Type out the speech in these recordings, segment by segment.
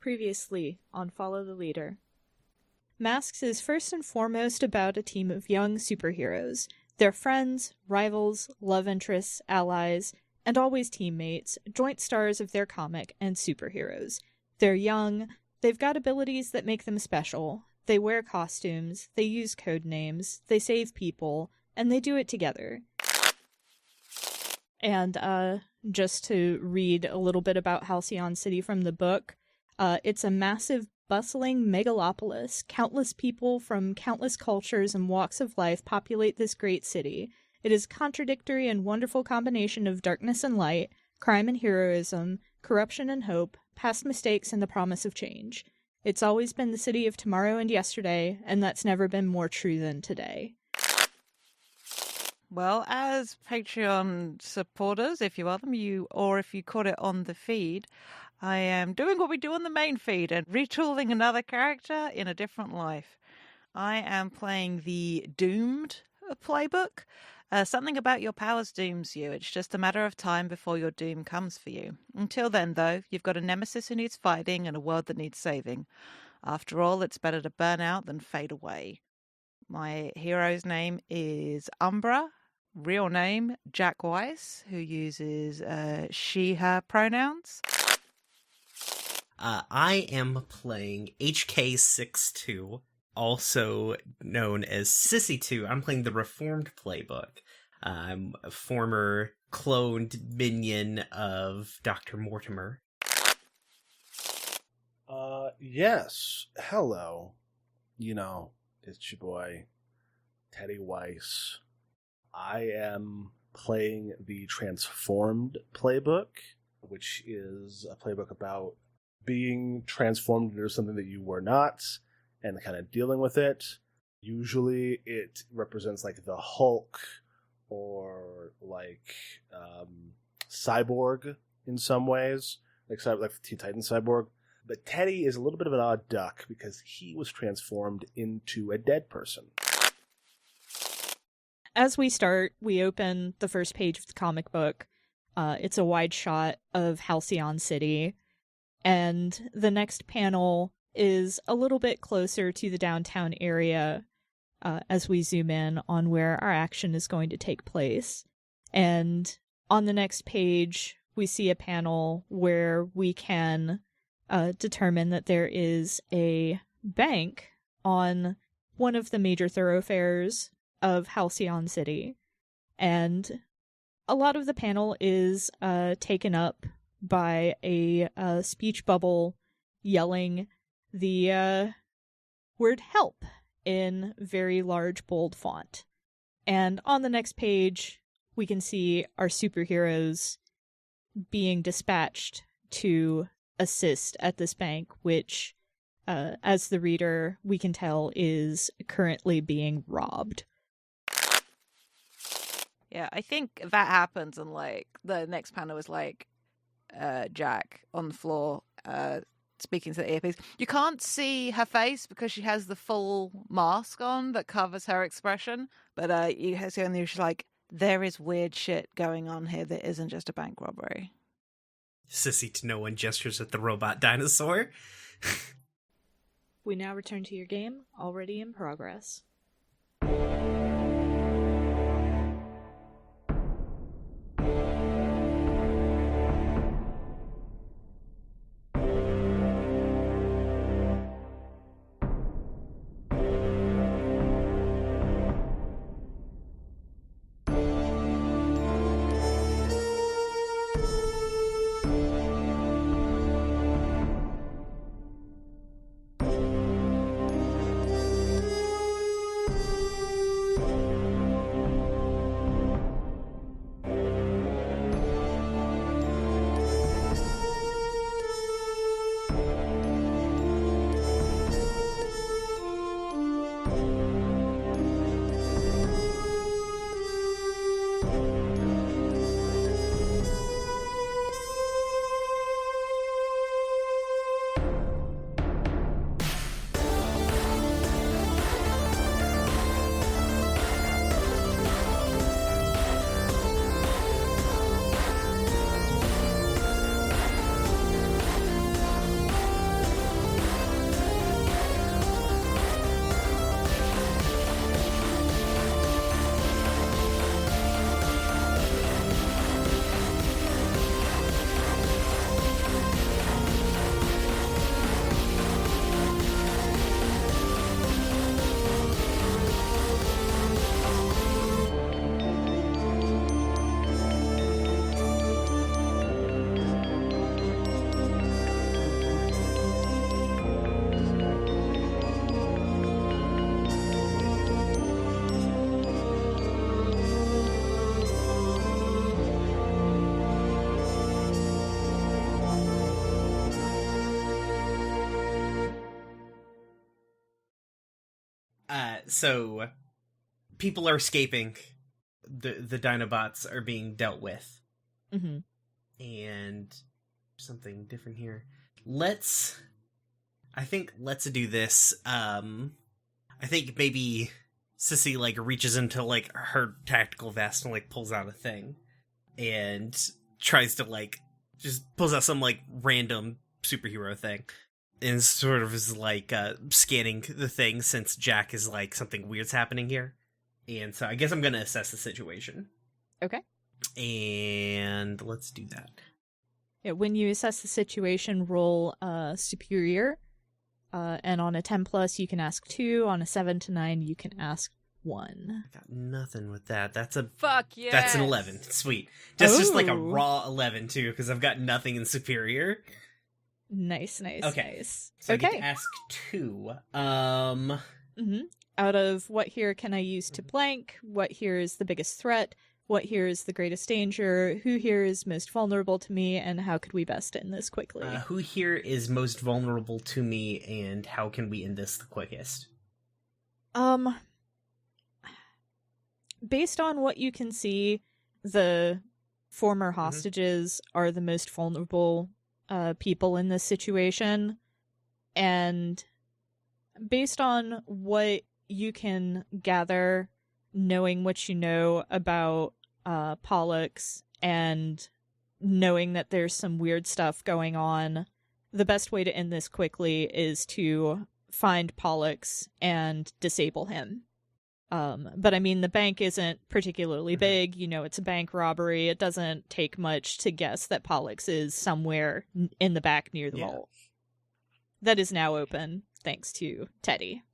Previously on Follow the Leader. Masks is first and foremost about a team of young superheroes. They're friends, rivals, love interests, allies, and always teammates, joint stars of their comic and superheroes. They're young, they've got abilities that make them special, they wear costumes, they use code names, they save people, and they do it together. And just to read a little bit about Halcyon City from the book, it's a massive, bustling megalopolis. Countless people from countless cultures and walks of life populate this great city. It is a contradictory and wonderful combination of darkness and light, crime and heroism, corruption and hope, past mistakes and the promise of change. It's always been the city of tomorrow and yesterday, and that's never been more true than today. Well, as Patreon supporters, if you are them, or if you caught it on the feed, I am doing what we do on the main feed and retooling another character in a different life. I am playing the Doomed playbook. Something about your powers dooms you. It's just a matter of time before your doom comes for you. Until then, though, you've got a nemesis who needs fighting and a world that needs saving. After all, it's better to burn out than fade away. My hero's name is Umbra, real name Jack Weiss, who uses she/her pronouns. I am playing HK62, also known as Sissy2. I'm playing the Reformed playbook. I'm a former cloned minion of Dr. Mortimer. Yes. Hello. It's your boy, Teddy Weiss. I am playing the Transformed playbook, which is a playbook about being transformed into something that you were not and kind of dealing with it. Usually it represents like the Hulk or like Cyborg in some ways, like Teen Titans Cyborg. But Teddy is a little bit of an odd duck because he was transformed into a dead person. As we start, we open the first page of the comic book. It's a wide shot of Halcyon City. And the next panel is a little bit closer to the downtown area as we zoom in on where our action is going to take place. And on the next page, we see a panel where we can determine that there is a bank on one of the major thoroughfares of Halcyon City. And a lot of the panel is taken up by a speech bubble yelling the word help in very large, bold font. And on the next page, we can see our superheroes being dispatched to assist at this bank, which, as the reader, we can tell is currently being robbed. Yeah, I think that happens, and the next panel is Jack on the floor speaking to the earpiece. You can't see her face because she has the full mask on that covers her expression, but you see on the she's like, there is weird shit going on here that isn't just a bank robbery. Sissy to no one gestures at the robot dinosaur. We now return to your game, already in progress. So people are escaping. The Dinobots are being dealt with. Mm-hmm. And something different here. Let's do this. I think maybe Sissy, like, reaches into, like, her tactical vest and, like, pulls out a thing. And tries to, like, just pulls out some, like, random superhero thing. And sort of is, like, scanning the thing since Jack is, like, something weird's happening here. And so I guess I'm gonna assess the situation. Okay. And let's do that. Yeah, when you assess the situation, roll superior. And on a 10+, you can ask 2. On a 7 to 9, you can ask 1. I got nothing with that. That's a Fuck yeah. That's an 11. Sweet. Just like a Ooh. raw 11 too, because I've got nothing in superior. Nice. Okay. Nice. So I okay. get to ask 2. Mm-hmm. Out of what here can I use to blank? What here is the biggest threat? What here is the greatest danger? Who here is most vulnerable to me? And how could we best end this quickly? Who here is most vulnerable to me, and how can we end this the quickest? Based on what you can see, the former hostages are the most vulnerable people in this situation. And based on what you can gather, knowing what you know about Pollux and knowing that there's some weird stuff going on, the best way to end this quickly is to find Pollux and disable him. But I mean, the bank isn't particularly big. You know, it's a bank robbery. It doesn't take much to guess that Pollux is somewhere in the back near the vault. That is now open, thanks to Teddy.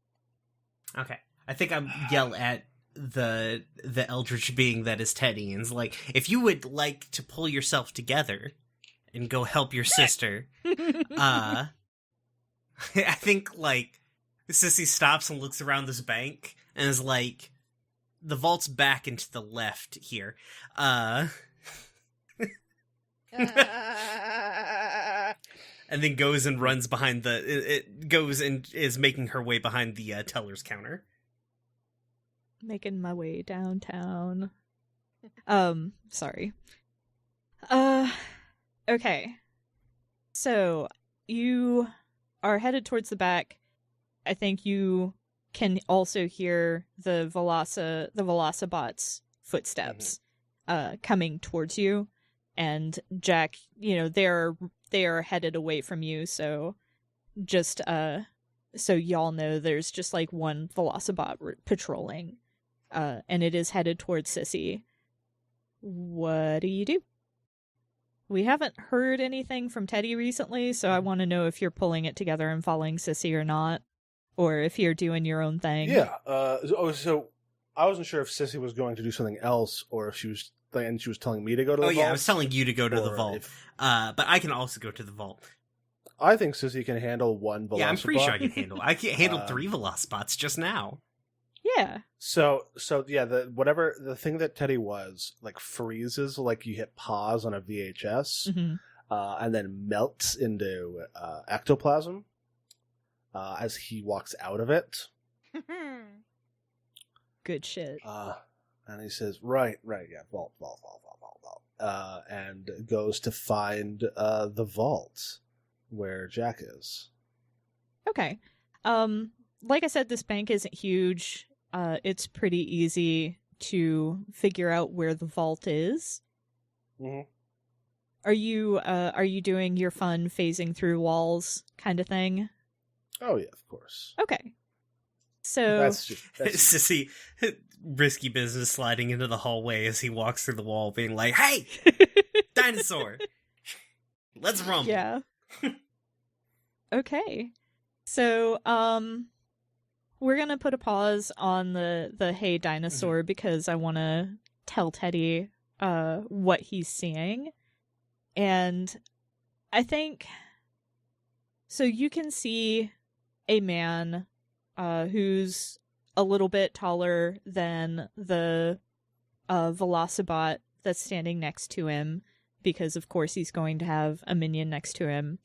Okay. I think I yell at the eldritch being that is Teddy, and is like, if you would like to pull yourself together and go help your sister, I think, like, Sissy stops and looks around this bank and is like, the vault's back and to the left here. And then goes and runs behind it goes and is making her way behind the teller's counter. Making my way downtown. Sorry. Okay. So, you are headed towards the back. I think you can also hear the Velocibot's footsteps coming towards you. And Jack, you know, they are headed away from you, so just so y'all know, there's just like one Velocibot patrolling, and it is headed towards Sissy. What do you do? We haven't heard anything from Teddy recently, so I want to know if you're pulling it together and following Sissy or not, or if you're doing your own thing. Yeah. So I wasn't sure if Sissy was going to do something else, or if she was telling me to go to the vault. Oh yeah, I was telling you to go to the or vault. But I can also go to the vault. I think Sissy can handle one Velocibot. Yeah, I'm pretty sure I can handle. I can handle 3 Velocibots just now. Yeah. So yeah, the thing that Teddy was, like, freezes, like you hit pause on a VHS, and then melts into ectoplasm as he walks out of it. Good shit. And he says, right, yeah, vault. And goes to find the vault where Jack is. Okay. Like I said, this bank isn't huge. It's pretty easy to figure out where the vault is. Mm-hmm. Are you doing your fun phasing through walls kind of thing? Oh yeah, of course. Okay. So That's Sissy, risky business, sliding into the hallway as he walks through the wall, being like, "Hey, dinosaur, let's rumble." Yeah. Okay. So we're gonna put a pause on the hey dinosaur because I want to tell Teddy what he's seeing, and I think so. You can see a man who's a little bit taller than the Velocibot that's standing next to him, because of course he's going to have a minion next to him.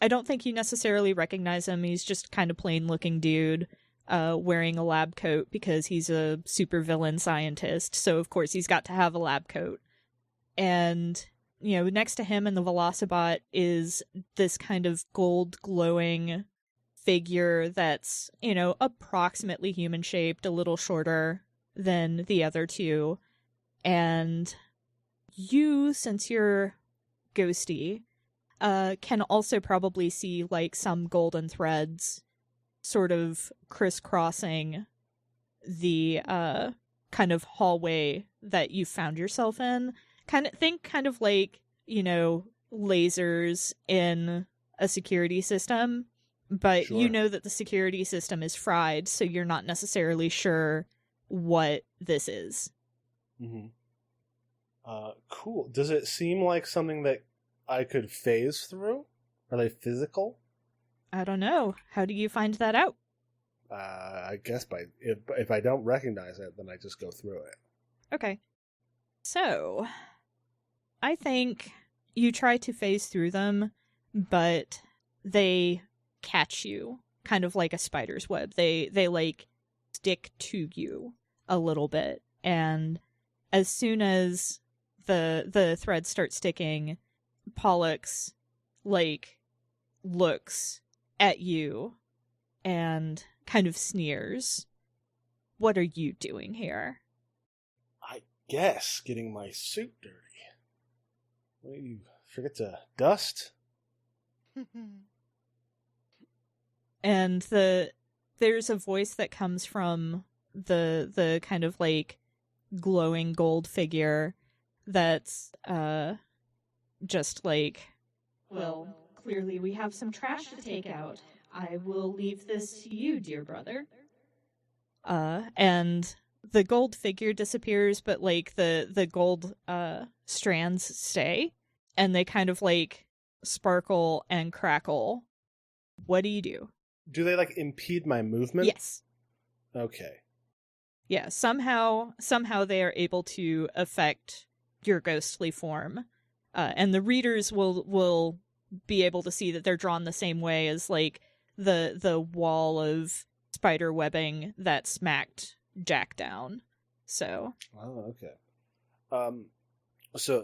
I don't think you necessarily recognize him. He's just kind of plain looking dude. wearing a lab coat because he's a supervillain scientist. So, of course, he's got to have a lab coat. And, next to him in the Velocibot is this kind of gold glowing figure that's, approximately human-shaped, a little shorter than the other two. And you, since you're ghosty, can also probably see, like, some golden threads sort of crisscrossing the kind of hallway that you found yourself in. Think like, lasers in a security system, but Sure. you know that the security system is fried, so you're not necessarily sure what this is. Mm-hmm. Cool. Does it seem like something that I could phase through? Are they physical? I don't know. How do you find that out? I guess if I don't recognize it, then I just go through it. Okay. So, I think you try to phase through them, but they catch you, kind of like a spider's web. They like stick to you a little bit, and as soon as the threads start sticking, Pollux like looks at you and kind of sneers. What are you doing here? I guess getting my suit dirty. Well, you forget to dust? And there's a voice that comes from the kind of like glowing gold figure that's just like, well, clearly we have some trash to take out. I will leave this to you, dear brother. And the gold figure disappears, but like the gold strands stay, and they kind of like sparkle and crackle. What do you do? Do they like impede my movement? Yes. Okay. Yeah, somehow they are able to affect your ghostly form. And the readers will be able to see that they're drawn the same way as like the wall of spider webbing that smacked Jack down. So. Oh, okay. So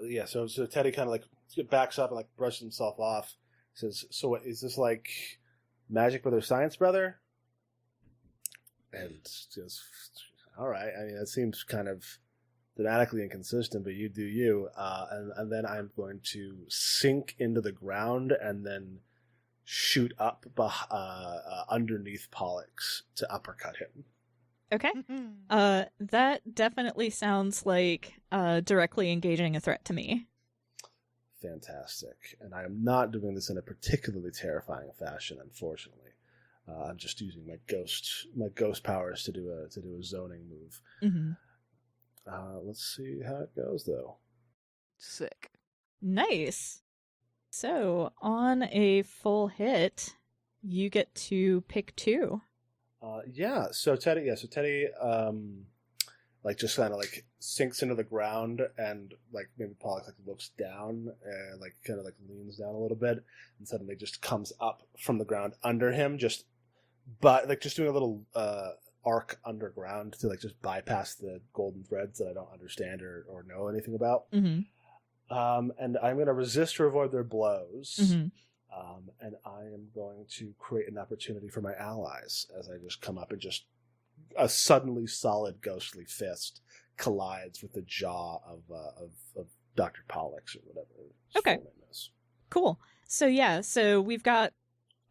Teddy kind of like backs up and like brushes himself off. Says, "So what is this, like Magic Brother, Science Brother?" And just, all right. I mean, that seems kind of thematically inconsistent, but you do you. And then I'm going to sink into the ground and then shoot up underneath Pollux to uppercut him. Okay. That definitely sounds like directly engaging a threat to me. Fantastic. And I am not doing this in a particularly terrifying fashion, unfortunately. I'm just using my ghost powers to do a zoning move. Mm-hmm. Let's see how it goes, though. Sick. Nice. So on a full hit, you get to pick 2. So Teddy, like just kind of like sinks into the ground, and like maybe Pollux like looks down and like kind of like leans down a little bit, and suddenly just comes up from the ground under him, just doing a little arc underground to like just bypass the golden threads that I don't understand or know anything about. Mm-hmm. And I'm going to resist or avoid their blows. Mm-hmm. And I am going to create an opportunity for my allies as I just come up and just a suddenly solid ghostly fist collides with the jaw of Dr. Pollux or whatever his Okay. full name is. Cool. So we've got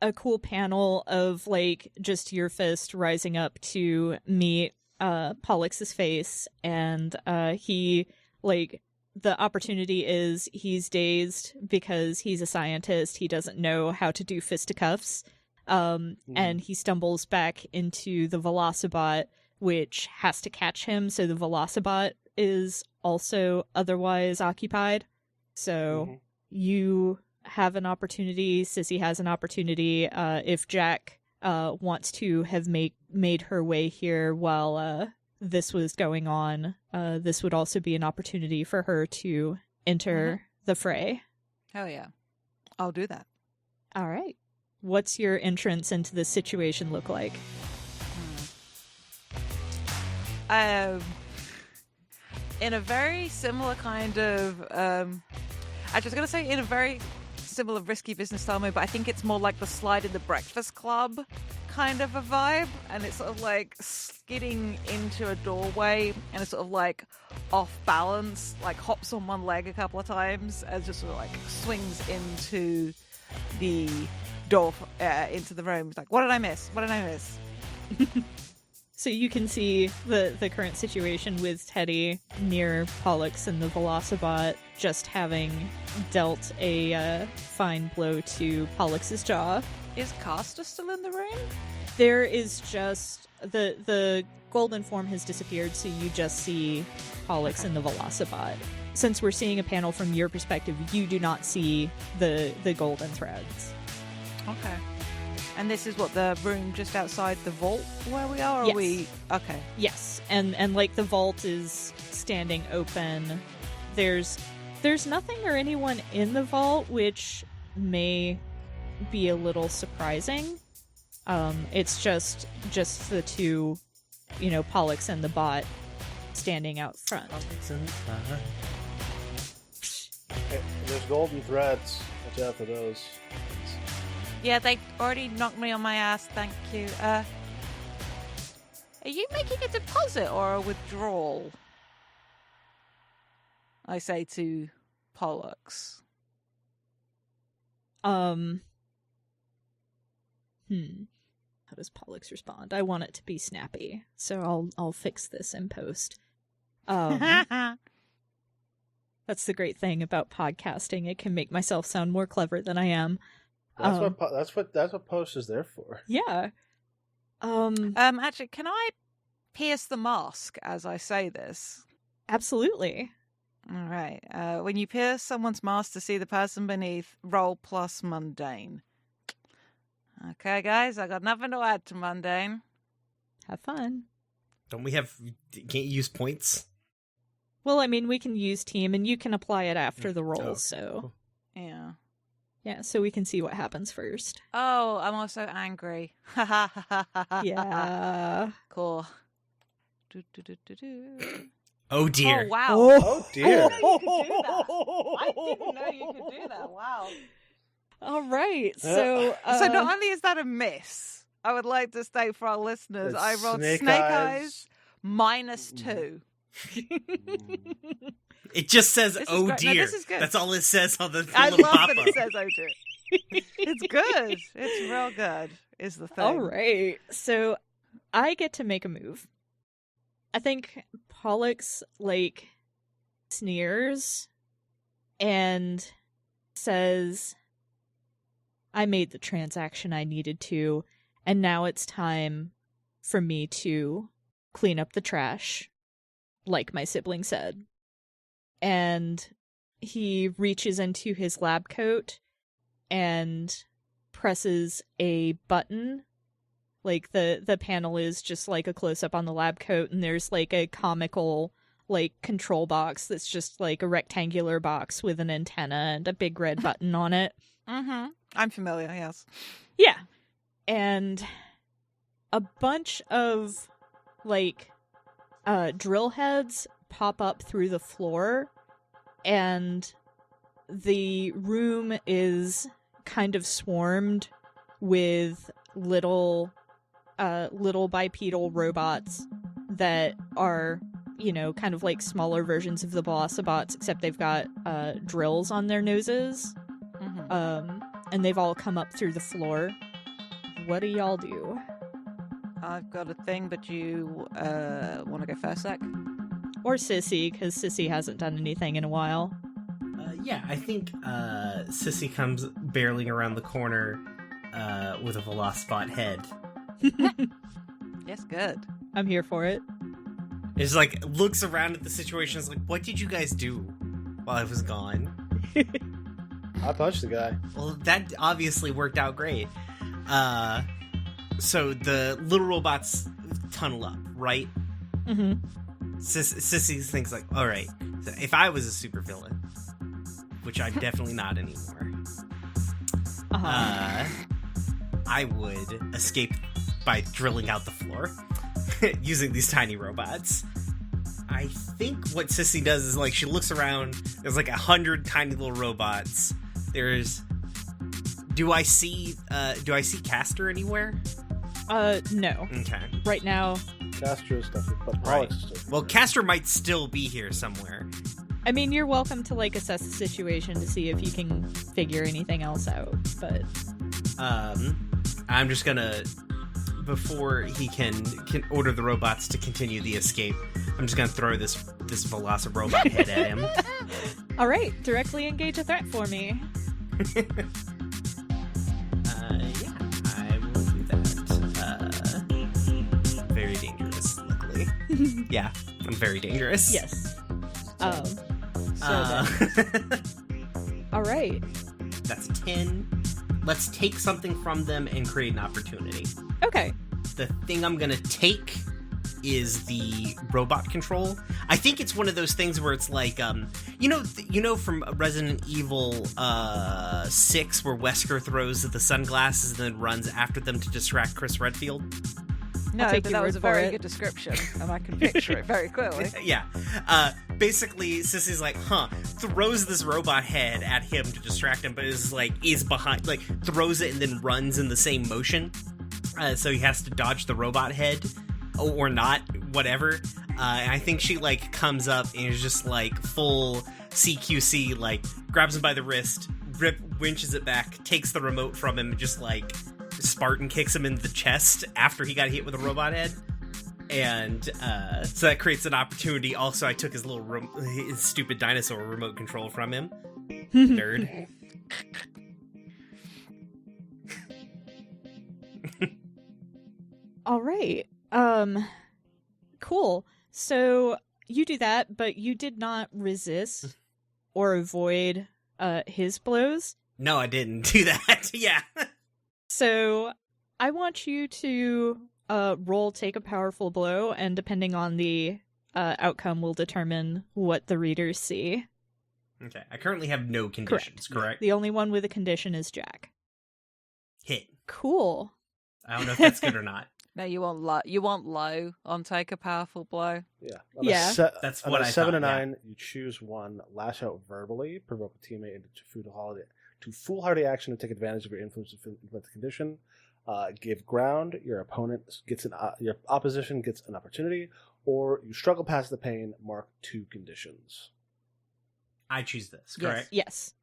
a cool panel of like just your fist rising up to meet Pollux's face, and he like the opportunity is he's dazed because he's a scientist. He doesn't know how to do fisticuffs. And he stumbles back into the Velocibot, which has to catch him. So the Velocibot is also otherwise occupied. So you have an opportunity. Sissy has an opportunity. If Jack wants to have made her way here while this was going on, this would also be an opportunity for her to enter the fray. Hell yeah. I'll do that. All right. What's your entrance into this situation look like? In a very similar kind of, I was going to say in a very similar risky business style mode, but I think it's more like the Slide in the Breakfast Club kind of a vibe, and it's sort of like skidding into a doorway, and it's sort of like off balance, like hops on one leg a couple of times, and just sort of like swings into the door, into the room. It's like, what did I miss? What did I miss? So you can see the current situation with Teddy near Pollux and the Velocibot just having dealt a fine blow to Pollux's jaw. Is Caster still in the room? There is just the golden form has disappeared, so you just see Pollux and the Velocibot. Since we're seeing a panel from your perspective, you do not see the golden threads. Okay. And this is what, the room just outside the vault where we are? Or Yes. Are we... Okay. Yes, and like the vault is standing open. There's nothing or anyone in the vault, which may be a little surprising. It's just the two, Pollux and the bot standing out front. Hey, there's golden threads. Watch out for those. Yeah, they already knocked me on my ass, thank you. Are you making a deposit or a withdrawal? I say to Pollux. How does Pollux respond? I want it to be snappy, so I'll fix this in post. That's the great thing about podcasting. It can make myself sound more clever than I am. That's what post is there for. Yeah. Actually, can I pierce the mask as I say this? Absolutely. All right. When you pierce someone's mask to see the person beneath, roll plus mundane. Okay, guys, I got nothing to add to mundane. Have fun. Can't you use points? Well, I mean, we can use team, and you can apply it after the roll, Oh, so... cool. Yeah. Yeah, so we can see what happens first. Oh, I'm also angry. Ha ha ha ha ha. Yeah. Cool. Oh dear. Oh, wow. Oh dear. I didn't know you could do that. Wow. All right, so... So not only is that a miss, I would like to state for our listeners, It's I rolled snake eyes -2. It just says, This is oh great. No, dear. this is good. That's all it says on the I little love pop-up. that it says oh dear. It's good. It's real good, is the thing. All right, so I get to make a move. I think Pollux, sneers and says, I made the transaction I needed to, and now it's time for me to clean up the trash, like my sibling said. And he reaches into his lab coat and presses a button. Like, the panel is just like a close-up on the lab coat, and there's like a comical control box that's just like a rectangular box with an antenna and a big red button on it. Mm-hmm. I'm familiar, yes. Yeah. And a bunch of drill heads pop up through the floor, and the room is kind of swarmed with little bipedal robots that are, kind of like smaller versions of the Velocibots, except they've got drills on their noses. Mm-hmm. And they've all come up through the floor. What do y'all do? I've got a thing, but you want to go first, Zach? Or Sissy, because Sissy hasn't done anything in a while. Yeah, I think Sissy comes barreling around the corner with a Velocibot head. Yes, good. I'm here for it. It's looks around at the situation, is like, what did you guys do while I was gone? I punched the guy. Well, that obviously worked out great. So the little robots tunnel up, right? Mm-hmm. Sissy thinks all right, so if I was a supervillain, which I'm definitely not anymore, Uh-huh. I would escape by drilling out the floor. using these tiny robots. I think what Sissy does is, like, she looks around. There's like 100 tiny little robots. Do I see Castor anywhere? No. Okay. Right now, Castor is stuff, but Right. Pollux is still Well, Castor might still be here somewhere. I mean, you're welcome to, like, assess the situation to see if you can figure anything else out, but... I'm just gonna, before he can order the robots to continue the escape, I'm just gonna throw this Velocirobot head at him. Alright, directly engage a threat for me. Yeah, I will do that. Very dangerous, luckily. Yeah, I'm very dangerous. Yes. Uh, Alright. That's 10. Let's take something from them and create an opportunity. Okay. The thing I'm gonna take is the robot control. I think it's one of those things where it's like, you know from Resident Evil 6, where Wesker throws the sunglasses and then runs after them to distract Chris Redfield. No, take but your that was a word for very it. good description, and I can picture it very clearly. Yeah. Basically, Sissy's like, throws this robot head at him to distract him, but is behind, like, throws it and then runs in the same motion. So he has to dodge the robot head, or not, whatever. And I think she, like, comes up and is just, like, full CQC, like, grabs him by the wrist, winches it back, takes the remote from him, and just, like, Spartan kicks him in the chest after he got hit with a robot head. And so that creates an opportunity. Also, I took his his stupid dinosaur remote control from him. Nerd. All right. Cool. So you do that, but you did not resist or avoid his blows. No, I didn't do that. Yeah. So I want you to roll take a powerful blow, and depending on the outcome will determine what the readers see. Okay. I currently have no conditions, correct? The only one with a condition is Jack. Hit. Cool. I don't know if that's good or not. No, you want low on take a powerful blow. Yeah. Yeah. That's on what a I 7 thought, to 9, you choose one, lash out verbally, provoke a teammate into foolhardy action to take advantage of your influence to influence the condition. Give ground, your your opposition gets an opportunity, or you struggle past the pain, mark 2 conditions. I choose this, correct? Yes.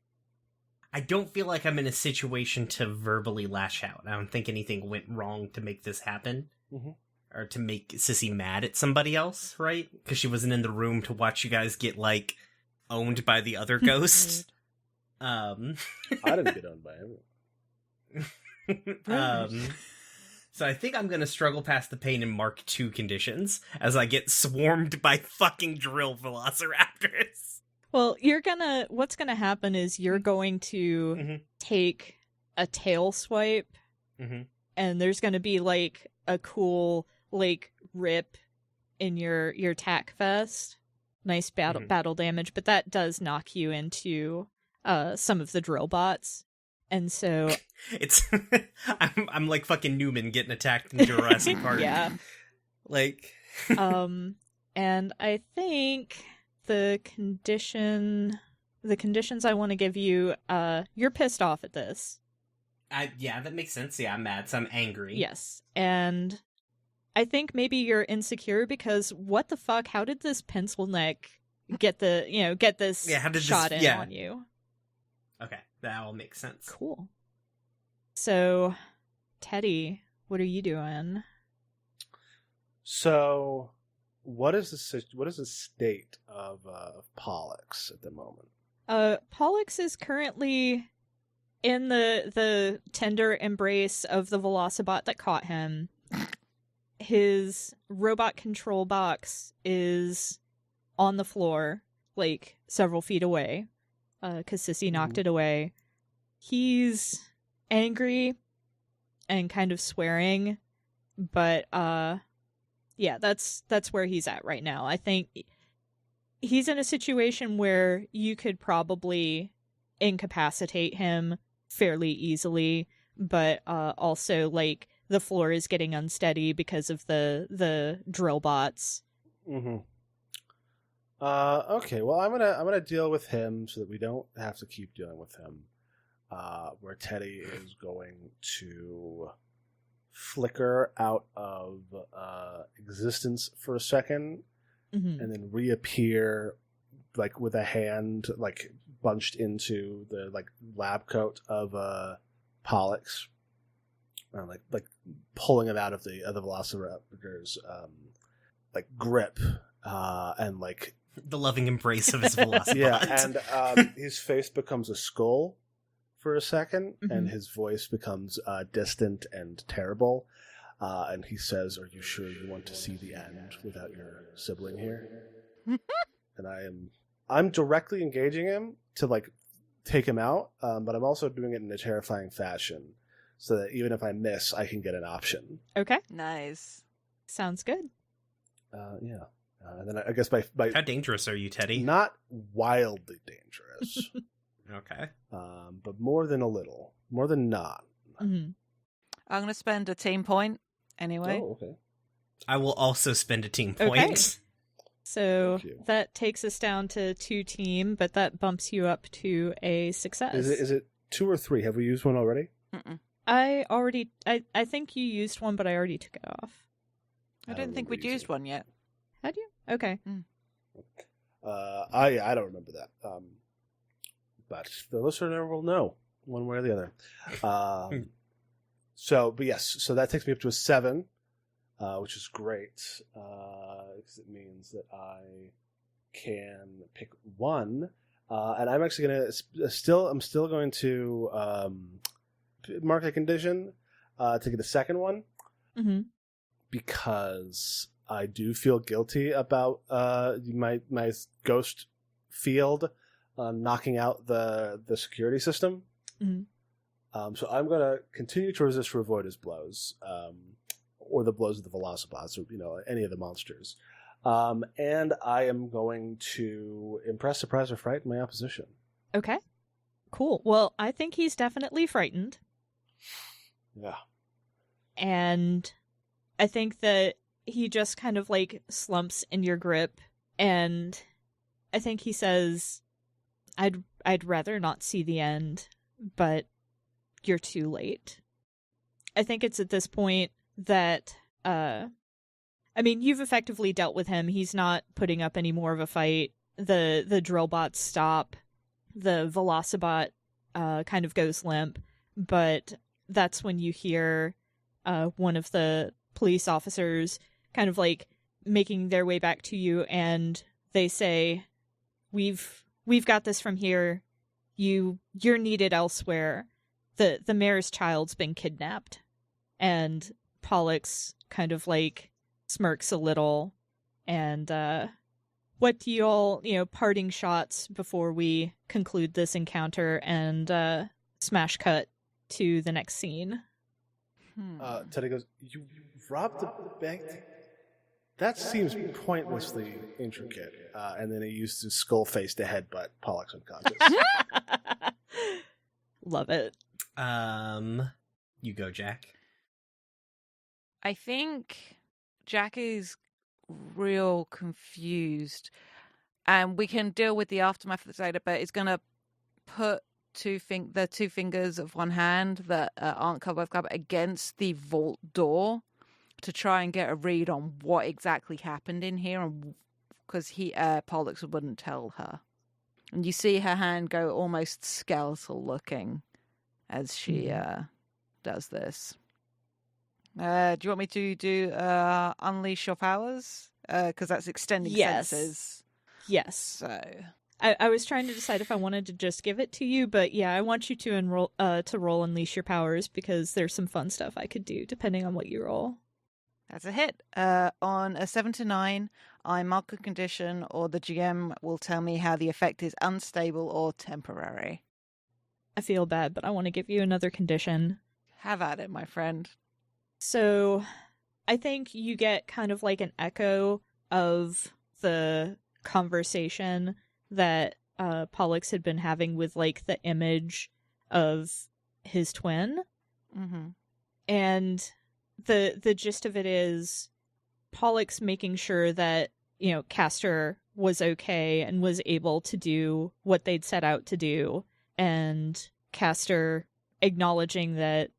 I don't feel like I'm in a situation to verbally lash out. I don't think anything went wrong to make this happen. Mm-hmm. Or to make Sissy mad at somebody else, right? Because she wasn't in the room to watch you guys get, like, owned by the other ghost. I didn't get owned by anyone. So I think I'm gonna struggle past the pain and mark 2 conditions as I get swarmed by fucking drill velociraptors. Well, what's gonna happen is you're going to take a tail swipe, and there's gonna be, like, a cool, like, rip in your tack vest. Nice battle damage, but that does knock you into some of the drill bots. And so It's I'm like fucking Newman getting attacked in Jurassic Park. Yeah. Like and I think the conditions I want to give you, you're pissed off at this. Yeah, that makes sense. Yeah, I'm mad, so I'm angry. Yes. And I think maybe you're insecure because what the fuck? How did this pencil neck get this shot in on you? Okay, that all makes sense. Cool. So, Teddy, what are you doing? So, what is the state of Pollux at the moment? Pollux is currently in the tender embrace of the Velocibot that caught him. His robot control box is on the floor, like several feet away, because Sissy knocked it away. He's angry and kind of swearing, but yeah, that's where he's at right now. I think he's in a situation where you could probably incapacitate him fairly easily, but also, like, the floor is getting unsteady because of the drill bots. Mm-hmm. Okay, well, I'm gonna deal with him so that we don't have to keep dealing with him. Where Teddy is going to flicker out of existence for a second, Mm-hmm. and then reappear, like with a hand like bunched into the like lab coat of Pollux, like pulling him out of the Velociraptor's like grip, and like The loving embrace of his velocipede. yeah, and his face becomes a skull for a 2nd, and Mhm. his voice becomes distant and terrible. And he says, "Are you sure you want to see the end without your sibling here?" And I'm directly engaging him to like take him out, but I'm also doing it in a terrifying fashion, so that even if I miss, I can get an option. Okay, Nice. sounds good. Yeah, and then I guess by How dangerous are you, Teddy? not wildly dangerous, Okay. but more than a little, more than not. Mm-hmm. I'm going to spend a team point anyway. Oh, okay. I will also spend a team Okay. point. So Thank you. that takes us down to 2 team, but that bumps you up to a success. Is it 2 or 3? Have we used one already? Mm-mm. I think you used one, but I already took it off. I I don't don't think remember we'd using used it. one yet. Had you? Okay. I don't remember that. But the listener will know one way or the other. But yes, so that takes me up to a 7, which is great, because it means that I can pick 1, and I'm actually gonna I'm still going to mark a condition to get a second one, Mm-hmm. because I do feel guilty about my ghost field knocking out the security system. Mhm. So I'm going to continue to resist or avoid his blows, or the blows of the Velocibots, or any of the monsters. And I am going to impress, surprise, or frighten my opposition. Okay. Cool. Well, I think he's definitely frightened. Yeah. And I think that he just kind of like slumps in your grip, and I think he says, I'd rather not see the end, but you're too late. I think it's at this point that I mean, you've effectively dealt with him. He's not putting up any more of a fight. The drill bots stop. The Velocibot kind of goes limp, but that's when you hear one of the police officers kind of like making their way back to you, and they say, we've got this from here. You're needed elsewhere. The mayor's child's been kidnapped. And Pollux kind of like smirks a little, and what do you all, parting shots before we conclude this encounter and smash cut to the next scene? Teddy goes, "You robbed the bank? That seems pointlessly intricate." And then he used his skull face to headbutt Pollux unconscious. Love it. You go, Jack. I think Jack is real confused, and we can deal with the aftermath of this later, but it's going to put the 2 fingers of one hand that aren't covered with cover against the vault door to try and get a read on what exactly happened in here, and because Pollux wouldn't tell her. And you see her hand go almost skeletal looking as she does this. Do you want me to do Unleash Your Powers? Because that's extending senses. Yes. So I was trying to decide if I wanted to just give it to you, but yeah, I want you to roll Unleash Your Powers, because there's some fun stuff I could do depending on what you roll. that's a hit. On a 7 to 9, I mark a condition, or the GM will tell me how the effect is unstable or temporary. I feel bad, but I want to give you another condition. Have at it, my friend. So I think you get kind of like an echo of the conversation that Pollux had been having with like the image of his twin. Mm-hmm. And the gist of it is Pollux making sure that, Castor was okay and was able to do what they'd set out to do, and Castor acknowledging that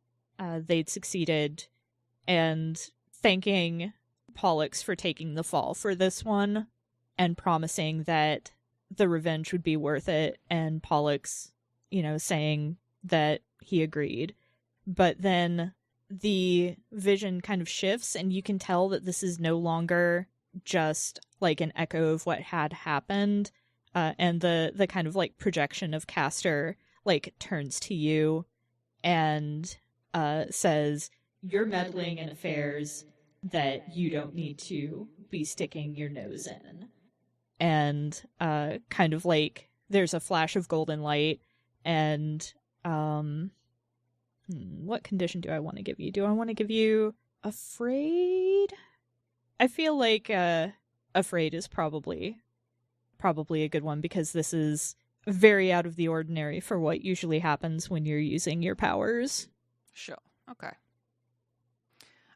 they'd succeeded and thanking Pollux for taking the fall for this one and promising that the revenge would be worth it, and Pollux, saying that he agreed. But then the vision kind of shifts, and you can tell that this is no longer just like an echo of what had happened, and the kind of like projection of Castor like turns to you and says, "You're meddling in affairs that you don't need to be sticking your nose in." And kind of like there's a flash of golden light, and what condition do I want to give you? Do I want to give you afraid? I feel like afraid is probably a good one, because this is very out of the ordinary for what usually happens when you're using your powers. Sure. Okay.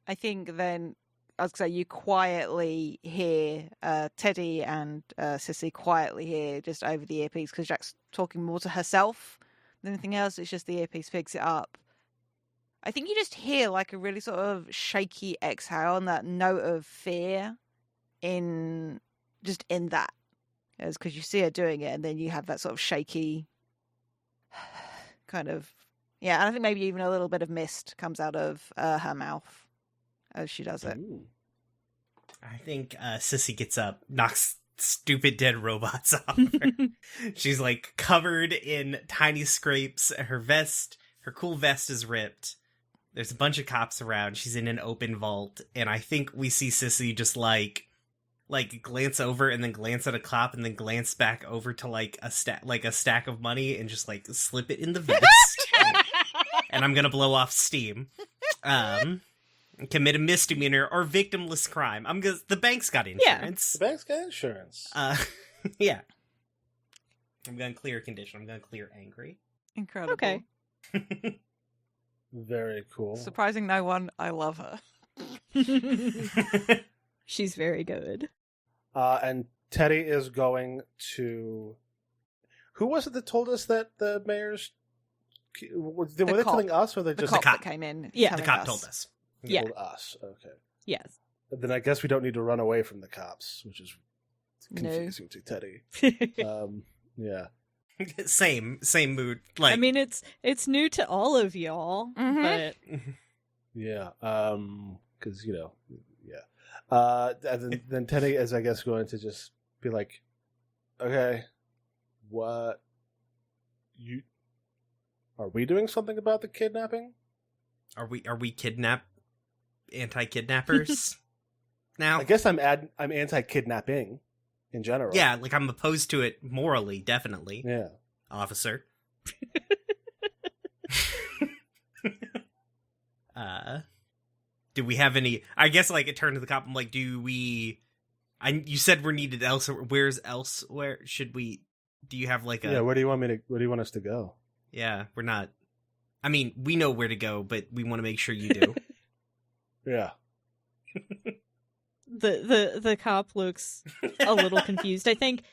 I think then, I was going to say, you quietly hear Teddy and Sissy quietly hear just over the earpiece, because Jack's talking more to herself than anything else. It's just the earpiece picks it up. I think you just hear like a really sort of shaky exhale and that note of fear in that. It's because you see her doing it, and then you have that sort of shaky kind of, yeah, and I think maybe even a little bit of mist comes out of her mouth as she does it. Ooh. I think Sissy gets up, knocks stupid dead robots off her. She's like covered in tiny scrapes. Her cool vest is ripped. There's a bunch of cops around. She's in an open vault, and I think we see Sissy just like glance over and then glance at a cop and then glance back over to like a stack of money and just like slip it in the vest. And I'm gonna blow off steam. Commit a misdemeanor or victimless crime. The bank's got insurance. The bank's got insurance. Yeah. I'm gonna clear condition. I'm gonna clear angry. Incredible. Okay. Very cool. Surprising no one, I love her. She's very good. And Teddy is going to... Who was it that told us that the mayor's... Were they telling us, or they The just... cop cop. that came in. Yeah. The telling cop us. told us. Yeah. Told us, okay. Yes. Then I guess we don't need to run away from the cops, which is No. confusing to Teddy. Yeah. Same mood. Like, I mean, it's new to all of y'all, Mhm. but Yeah. Because, yeah. And then Teddy is, I guess, going to just be like, okay, what? Are we doing something about the kidnapping? are we anti-kidnappers now? I guess I'm anti-kidnapping in general. Yeah, like I'm opposed to it morally, definitely. Yeah. Officer. Do we have any? I guess like it turned to the cop. I'm like, do we? You said we're needed elsewhere. Where's elsewhere? Should we? Do you have like a? Yeah. Where do you want us to go? Yeah, we're not. I mean, we know where to go, but we want to make sure you do. Yeah. the cop looks a little confused. I think.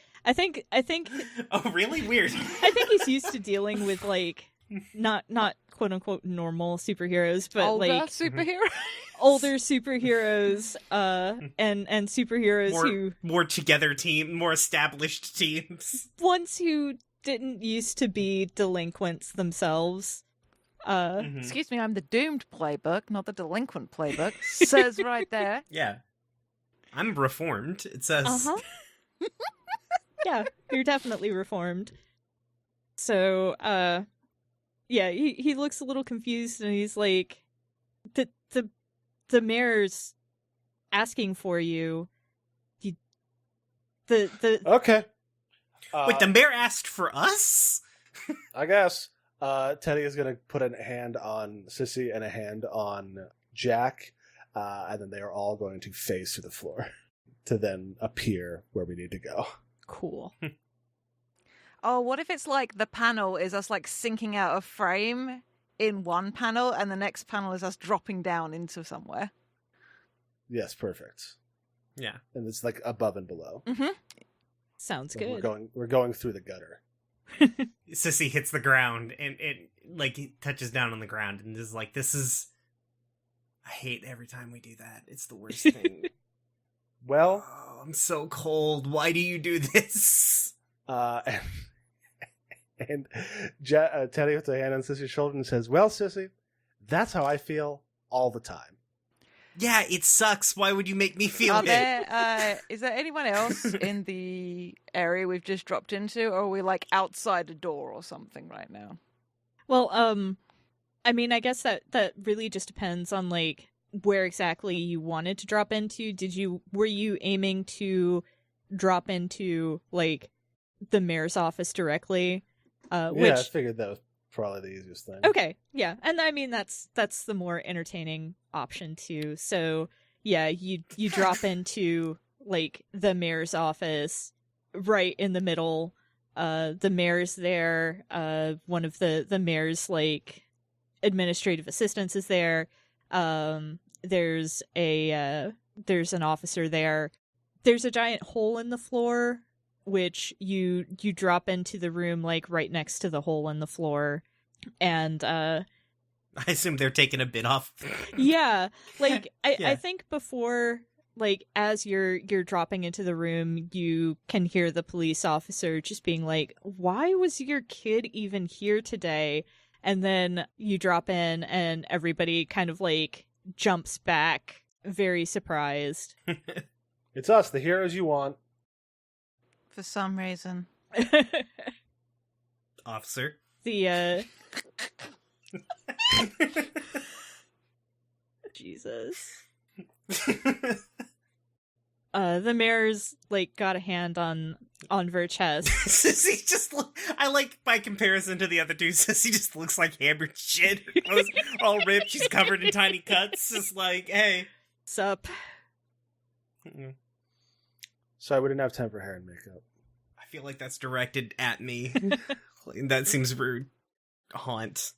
Oh, really? Weird. I think he's used to dealing with like not quote unquote normal superheroes, but Older like superhero. older superheroes, and superheroes more together more established teams. ones who didn't used to be delinquents themselves. Mhm. Excuse me, I'm the doomed playbook, not the delinquent playbook. Says right there. Yeah, I'm reformed. It says. Uh-huh. Yeah, you're definitely reformed. So, yeah, he looks a little confused, and he's like, the mayor's asking for you. Okay. Wait, the mayor asked for us? I guess Teddy is going to put a hand on Sissy and a hand on Jack, and then they are all going to face to the floor to then appear where we need to go. Cool. Oh, what if it's like the panel is us like sinking out of frame in one panel, and the next panel is us dropping down into somewhere. Yes, perfect. Yeah. And it's like above and below. Mm-hmm. Sounds So good. we're going through the gutter. Sissy hits the ground and it like he touches down on the ground and is like, this is, I hate every time we do that. It's the worst thing. Well, Oh, I'm so cold. Why do you do this? and Teddy puts a hand on Sissy's shoulder and says, "Well, Sissy, that's how I feel all the time." Yeah, it sucks. Why would you make me feel it? Is there anyone else in the area we've just dropped into, or are we like outside a door or something right now? Well, I mean, I guess that really just depends on like where exactly you wanted to drop into. Were you aiming to drop into like the mayor's office directly? Yeah, Which I figured that was probably the easiest thing. okay, yeah, and I mean that's the more entertaining option too. So yeah, you drop into like the mayor's office right in the middle. The mayor's there. One of the mayor's like administrative assistants is there. There's an officer there. There's a giant hole in the floor, which you drop into the room like right next to the hole in the floor, and I assume they're taking a bit off. yeah, like Yeah. I think before, like as you're dropping into the room, you can hear the police officer just being like, "Why was your kid even here today?" And then you drop in, and everybody kind of like jumps back, very surprised. It's us, the heroes you want. For some reason. Officer. The Jesus. The mayor's like got a hand on her chest. Sissy just I like by comparison to the other two, Sissy just looks like hammered shit. Her clothes are all ripped, she's covered in tiny cuts. Just like, hey. Sup? Sorry, we didn't have time for hair and makeup. I feel like that's directed at me. That seems rude. Haunt.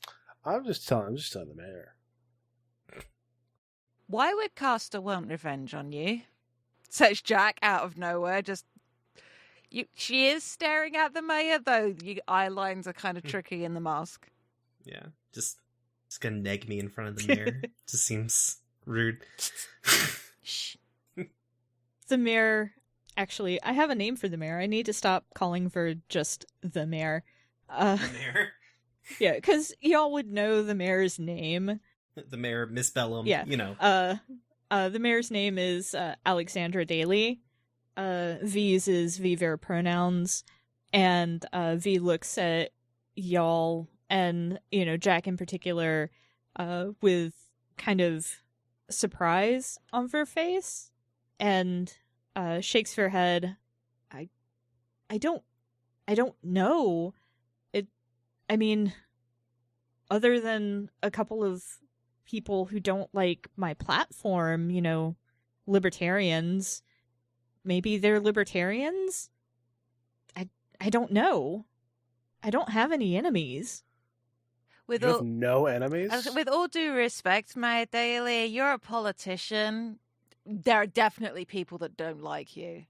I'm just telling the mayor. Why would Caster want revenge on you? Says Jack out of nowhere. She is staring at the mayor, though your eye lines are kind of tricky in the mask. Yeah, just gonna neg me in front of the mirror. Just seems rude. Shh. The mayor. Actually, I have a name for the mayor. I need to stop calling for just the mayor. The mayor. Yeah, because y'all would know the mayor's name. The mayor, Miss Bellum. Yeah. You know. The mayor's name is Alexandra Daly. V uses V-ver pronouns, and V looks at y'all and, Jack in particular, with kind of surprise on her face, and shakes her head. I don't know. I mean, other than a couple of people who don't like my platform, libertarians. Maybe they're libertarians? I don't know. I don't have any enemies. With You have no enemies? with all due respect, Mayor Daly, you're a politician. There are definitely people that don't like you.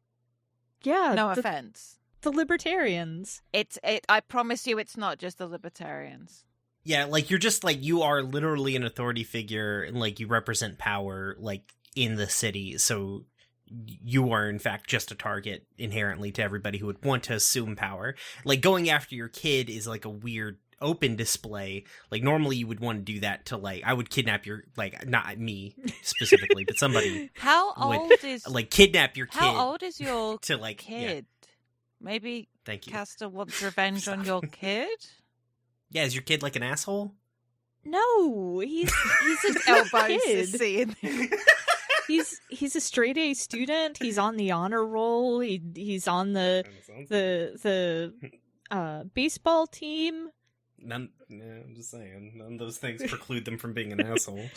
Yeah. No offense. The libertarians. I promise you it's not just the libertarians. Yeah, like you're just like you are literally an authority figure and like you represent power like in the city. So you are in fact just a target inherently to everybody who would want to assume power. Like going after your kid is like a weird open display. Like normally you would want to do that to like I would kidnap your like not me specifically, but somebody How would old is like kidnap your kid. How old is your to like kid? Maybe Thank you. Caster wants revenge on your kid? Yeah, is your kid like an asshole? No, he's a Elbow kid. sissy in there. He's a straight A student. He's on the honor roll. He's on the baseball team. I'm just saying, none of those things preclude them from being an asshole.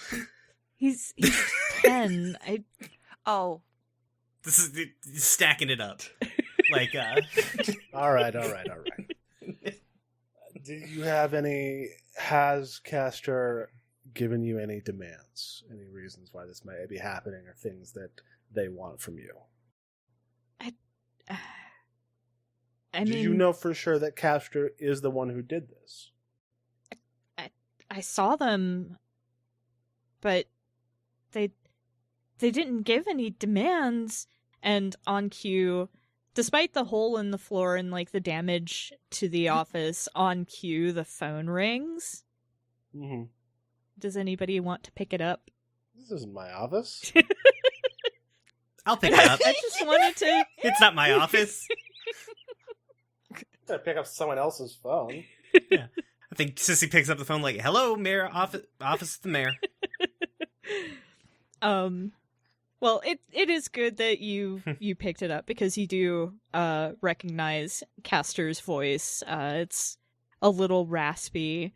He's 10. Oh. This is stacking it up. Like, All right. Do you have any Has Castor given you any demands, any reasons why this might be happening, or things that they want from you? I Do mean, you know for sure that Castor is the one who did this? I saw them, but they didn't give any demands. And on cue, despite the hole in the floor and like the damage to the office, on cue the phone rings. Mm-hmm. Does anybody want to pick it up? This isn't my office. I'll pick it up. I just wanted to. It's not my office. I pick up someone else's phone. Yeah. I think Sissy picks up the phone like, "Hello, Mayor, office of the mayor." Well, it is good that you picked it up because you do recognize Castor's voice. It's a little raspy,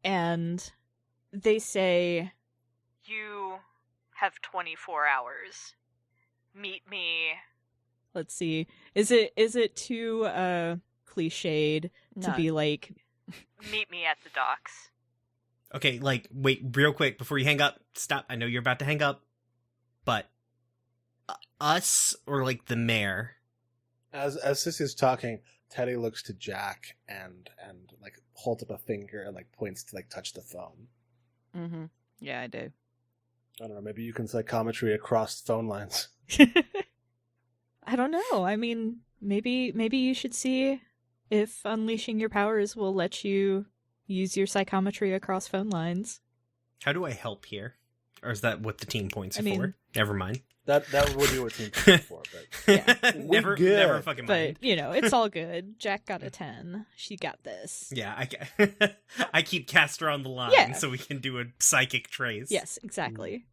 and they say, "You have 24 hours. Meet me." Let's see. Is it too cliched to No. be like, "Meet me at the docks"? Okay, like, wait, real quick before you hang up. Stop. I know you're about to hang up, but us or like the mayor? As Sissy's talking, Teddy looks to Jack and like holds up a finger and like points to like touch the phone. Mm-hmm. Yeah, I do. I don't know. Maybe you can psychometry across phone lines. I don't know. I mean, maybe you should see if unleashing your powers will let you use your psychometry across phone lines. How do I help here? Or is that what the team points I mean- for? Never mind. That would be what team points for, but never good. fucking mind. But, it's all good. Jack got a 10. She got this. Yeah, I keep Castor on the line Yeah. so we can do a psychic trace. Yes, exactly.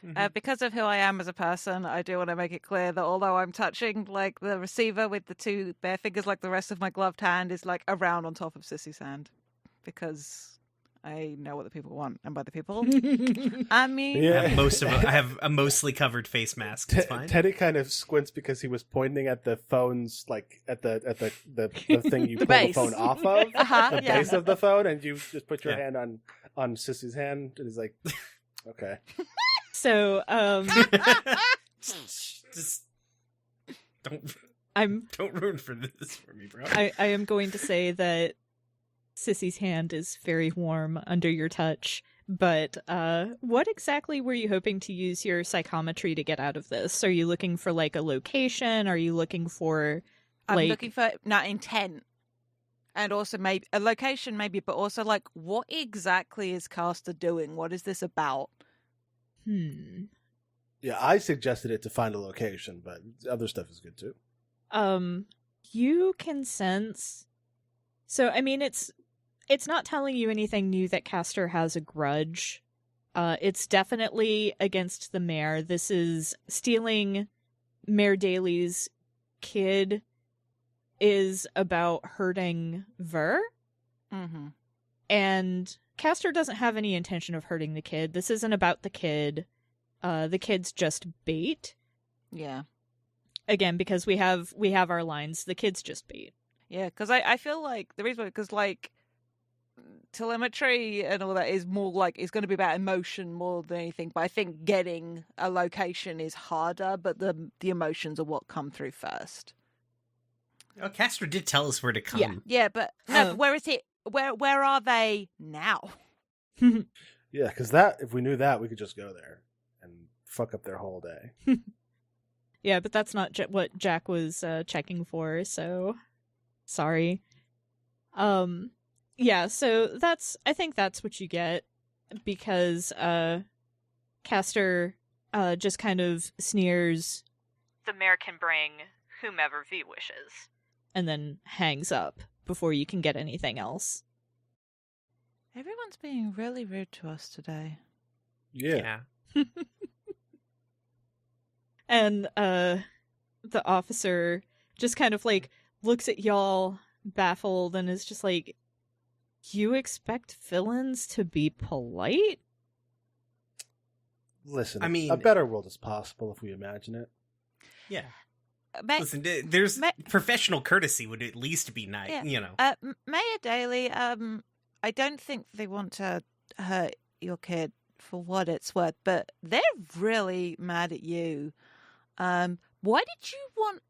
Mhm. Because of who I am as a person, I do want to make it clear that although I'm touching like the receiver with the two bare fingers, like the rest of my gloved hand is like around on top of Sissy's hand, because I know what the people want, and by the people, I mean, Yeah. I have a mostly covered face mask. It's fine. Teddy kind of squints because he was pointing at the phones, like at the thing you The pull base. the phone off of, the yeah. base of the phone, and you just put your Yeah. hand on Sissy's hand, and he's like, okay. So, Just don't ruin this for me, bro. I am going to say that Sissy's hand is very warm under your touch, but what exactly were you hoping to use your psychometry to get out of this? Are you looking for like a location? Are you looking for I'm looking for intent, and also maybe a location, maybe, but also like what exactly is Caster doing? What is this about? Yeah, I suggested it to find a location, but other stuff is good too. You can sense. So, I mean, it's not telling you anything new that Castor has a grudge. It's definitely against the mayor. This is stealing Mayor Daly's kid is about hurting Ver. Mm-hmm. And Castor doesn't have any intention of hurting the kid. This isn't about the kid. The kid's just bait. Yeah. Again, because we have our lines. The kid's just bait. Yeah, because I feel like the reason, because like telemetry and all that is more like it's going to be about emotion more than anything. But I think getting a location is harder, but the emotions are what come through first. Oh, Castor did tell us where to come. Yeah, but no, where is it? Where are they now? Yeah, because if we knew that, we could just go there and fuck up their whole day. Yeah, but that's not what Jack was checking for, so sorry. Yeah, so I think that's what you get, because Castor just kind of sneers, "The mayor can bring whomever V wishes," and then hangs up before you can get anything else. Everyone's being really rude to us today. Yeah. And the officer just kind of like looks at y'all baffled and is just like, "You expect villains to be polite?" Listen, I mean- a better world is possible if we imagine it. Yeah. May- Listen, there's May- professional courtesy would at least be nice, Yeah. you know. Mayor Daly, I don't think they want to hurt your kid for what it's worth, but they're really mad at you. Why did you want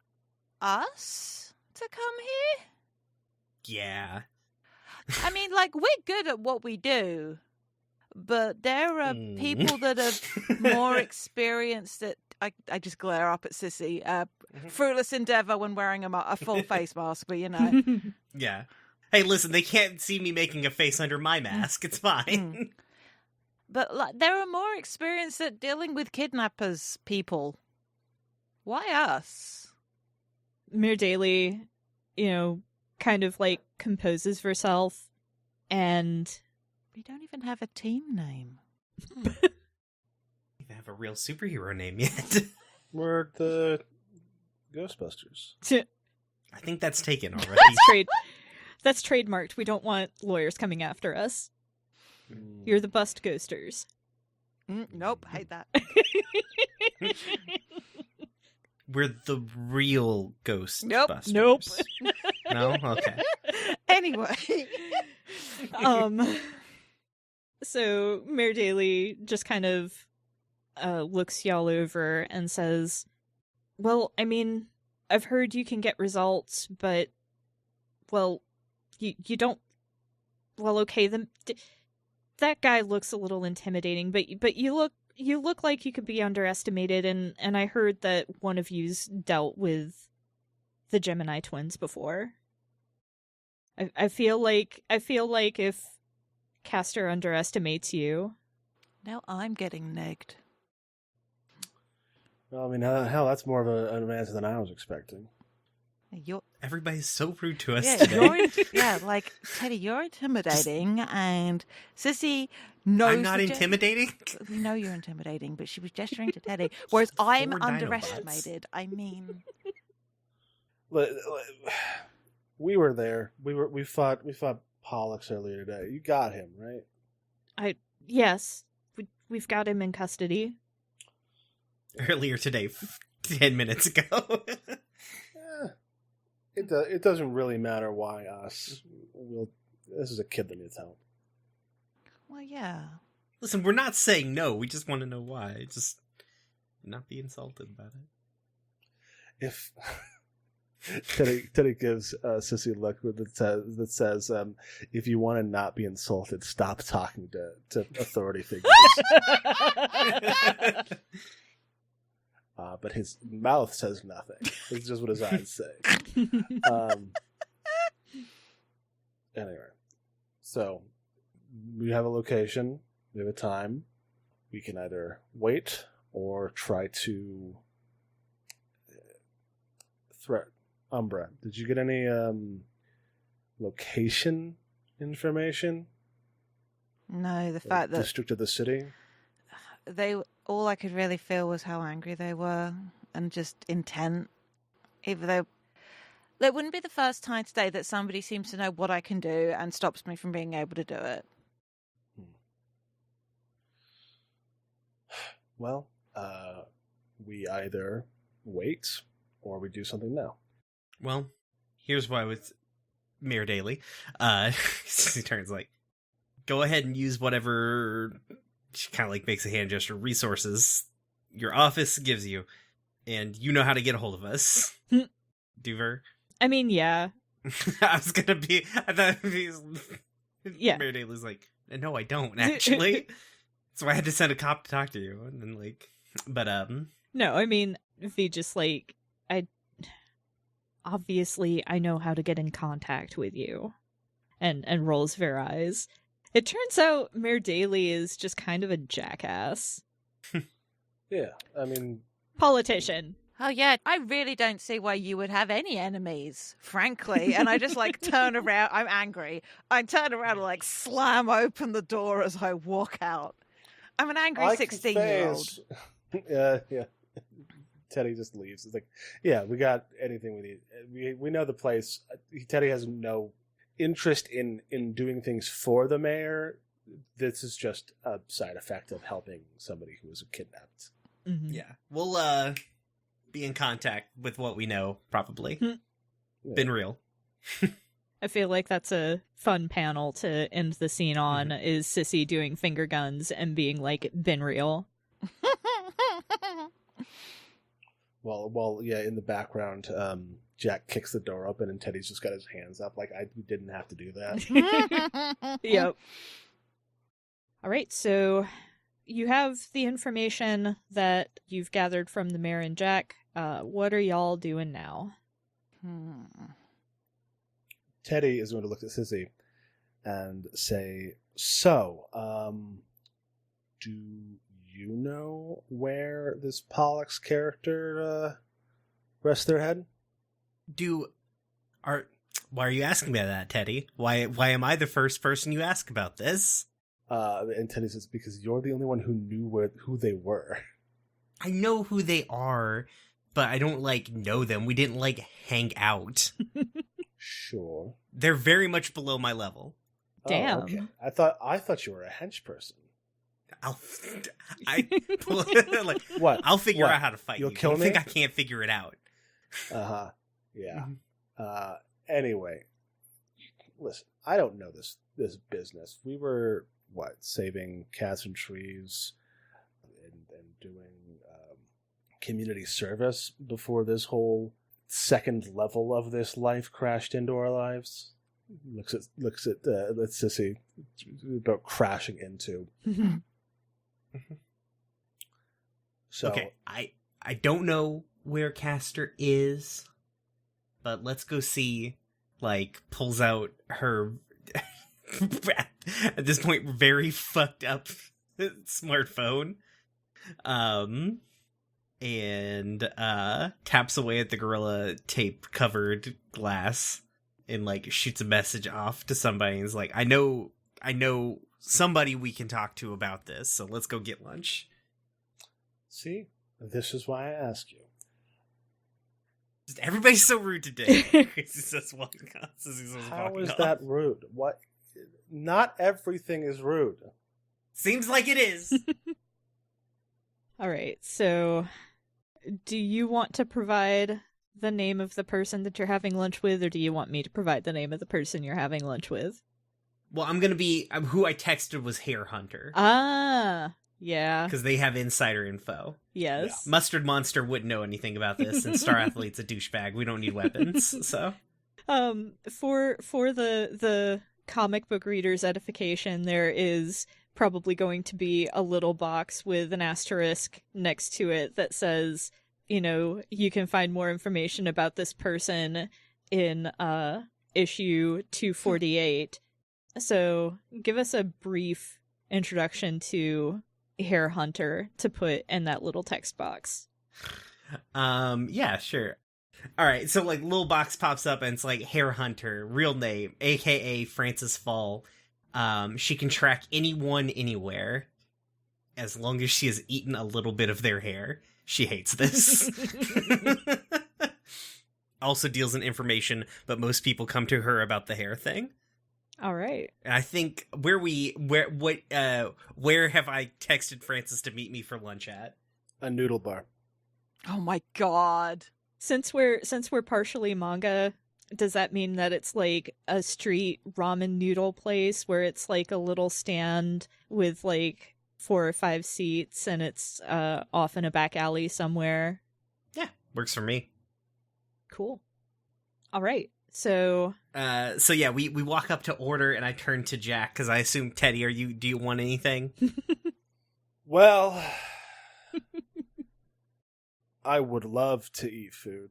us to come here? Yeah. I mean, like, we're good at what we do, but there are people that are more experienced at, I just glare up at Sissy, fruitless endeavor when wearing a full face mask, but you know. Yeah. Hey, listen, they can't see me making a face under my mask. It's fine. But like, there are more experienced at dealing with kidnappers people. Why us? Mir Daly, kind of like composes herself, and We don't even have a team name. We don't have a real superhero name yet. We're the Ghostbusters. I think that's taken already. That's trademarked. We don't want lawyers coming after us. You're the Bust Ghosters. Nope, hate that. We're the real Ghostbusters. Nope. No? Okay. Anyway. So Mayor Daly just kind of looks y'all over and says, well, I mean, I've heard you can get results, but, well, you don't, well, okay, that guy looks a little intimidating, but you look like you could be underestimated, and I heard that one of you's dealt with the Gemini twins before. I feel like if Castor underestimates you, Now I'm getting negged. Well, I mean, hell, that's more of an answer than I was expecting. Everybody's so rude to us Yeah, today. like, Teddy, you're intimidating, and Sissy knows... I'm not intimidating? We know you're intimidating, but she was gesturing to Teddy, whereas I'm 4 underestimated. I mean... We were there. We fought Pollux earlier today. You got him, right? Yes, we've got him in custody. Earlier today, 10 minutes ago. It doesn't really matter why us. This is a kid that needs help. Well, yeah. Listen, we're not saying no. We just want to know why. Just not be insulted about it. If Teddy gives Sissy a look that says, if you want to not be insulted, stop talking to authority figures. But his mouth says nothing. It's just what his eyes say. Anyway, so we have a location, we have a time. We can either wait or try to threat. Umbra, did you get any location information? No, the fact that... District of the city? All I could really feel was how angry they were and just intent. Even though it wouldn't be the first time today that somebody seems to know what I can do and stops me from being able to do it. Well, we either wait or we do something now. Well, here's why with Mayor Daly. He turns like, go ahead and use whatever... She kind of like makes a hand gesture. Resources your office gives you, and you know how to get a hold of us. Duver. I mean, yeah. I thought it'd be... Yeah. Mayor Daly's like, no, I don't actually. So I had to send a cop to talk to you, and then like, but No, I mean, V just like, obviously I know how to get in contact with you, and rolls her eyes. It turns out Mayor Daly is just kind of a jackass. Yeah, I mean... Politician. Oh, yeah, I really don't see why you would have any enemies, frankly. And I just, like, turn around. I'm angry. I turn around and, like, slam open the door as I walk out. I'm an angry 16-year-old. Yeah. Teddy just leaves. It's like, yeah, we got anything we need. We know the place. Teddy has no interest in doing things for the mayor. This is just a side effect of helping somebody who was kidnapped. Mm-hmm. yeah, we'll be in contact with what we know. Probably Yeah. been real. I feel like that's a fun panel to end the scene on, is Sissy doing finger guns and being like, been real. Well, yeah, in the background, Jack kicks the door open and Teddy's just got his hands up like, I didn't have to do that. Yep. All right, so you have the information that you've gathered from the mayor and Jack. What are y'all doing now? Teddy is going to look at Sissy and say, so, do you know where this Pollux character rests their head? Why are you asking me that, Teddy? Why am I the first person you ask about this? And Teddy says, because you're the only one who knew who they were. I know who they are, but I don't, know them. We didn't, hang out. Sure. They're very much below my level. Damn. Oh, okay. I thought you were a hench person. What? I'll figure What? out how to fight You'll you. kill You think me? I can't figure it out? Uh-huh. Yeah. Mm-hmm. Anyway, listen, I don't know this business. We were, saving cats and trees and doing community service before this whole second level of this life crashed into our lives. Looks at Sissy about crashing into. So Okay, I don't know where Castor is, but let's go see. Pulls out her at this point very fucked up smartphone, and taps away at the Gorilla Tape covered glass and shoots a message off to somebody and is like, I know somebody we can talk to about this, so let's go get lunch. see, this is why I ask you. Just everybody's so rude today. How is that rude? What? Not everything is rude. Seems like it is. All right, so do you want to provide the name of the person that you're having lunch with, or do you want me to provide the name of the person you're having lunch with? Well, I'm gonna be... who I texted was Hare Hunter. Ah, yeah. Because they have insider info. Yes. Yeah. Mustard Monster wouldn't know anything about this, and Star Athlete's a douchebag. We don't need weapons, so... For the comic book reader's edification, there is probably going to be a little box with an asterisk next to it that says, you can find more information about this person in issue 248. So give us a brief introduction to Hare Hunter to put in that little text box. Yeah, sure. Alright, so little box pops up and it's Hare Hunter, real name, aka Frances Fall. She can track anyone anywhere as long as she has eaten a little bit of their hair. She hates this. Also deals in information, but most people come to her about the hair thing. All right. And I think where have I texted Francis to meet me for lunch at? A noodle bar. Oh my god. Since we're partially manga, does that mean that it's a street ramen noodle place where it's a little stand with 4 or 5 seats and it's off in a back alley somewhere? Yeah, works for me. Cool. All right. So yeah, we walk up to order and I turn to Jack because I assume, Teddy, do you want anything? Well, I would love to eat food,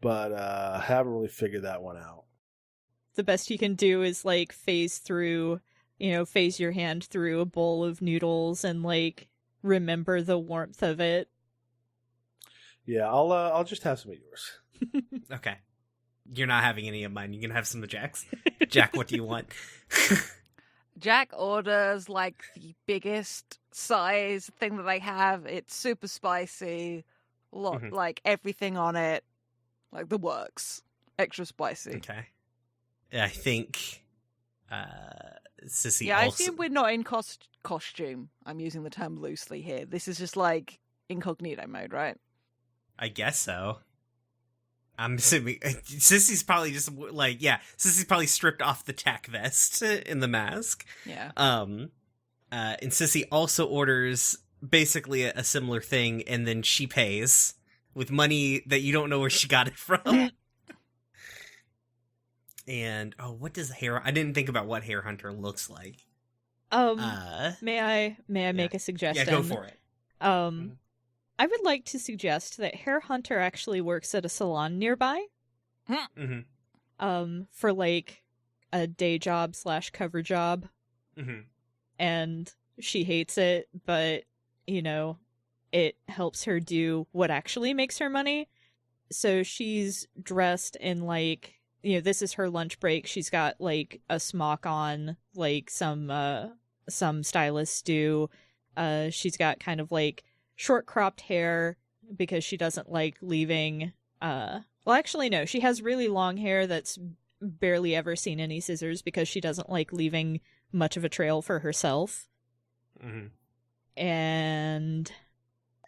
but I haven't really figured that one out. The best you can do is phase your hand through a bowl of noodles and remember the warmth of it. Yeah, I'll just have some of yours. Okay. You're not having any of mine. You can have some of Jack's. Jack, what do you want? Jack orders the biggest size thing that they have. It's super spicy, everything on it, the works, extra spicy. Okay. I think Sissy. Yeah, I assume we're not in costume. I'm using the term loosely here. This is just incognito mode, right? I guess so. I'm assuming Sissy's probably just like, yeah, Sissy's probably stripped off the tack vest in the mask. Yeah. And Sissy also orders basically a similar thing, and then she pays with money that you don't know where she got it from. And what does I didn't think about what Hair Hunter looks like. May I make a suggestion? Yeah, go for it. I would like to suggest that Hair Hunter actually works at a salon nearby. Mm-hmm. For like a day job / cover job. Mm-hmm. And she hates it, but, you know, it helps her do what actually makes her money. So she's dressed in like, you know, this is her lunch break. She's got like a smock on, like some stylists do. She's got kind of like short cropped hair because she doesn't like leaving. Well, actually, no, she has really long hair that's barely ever seen any scissors because she doesn't like leaving much of a trail for herself. Mm-hmm. And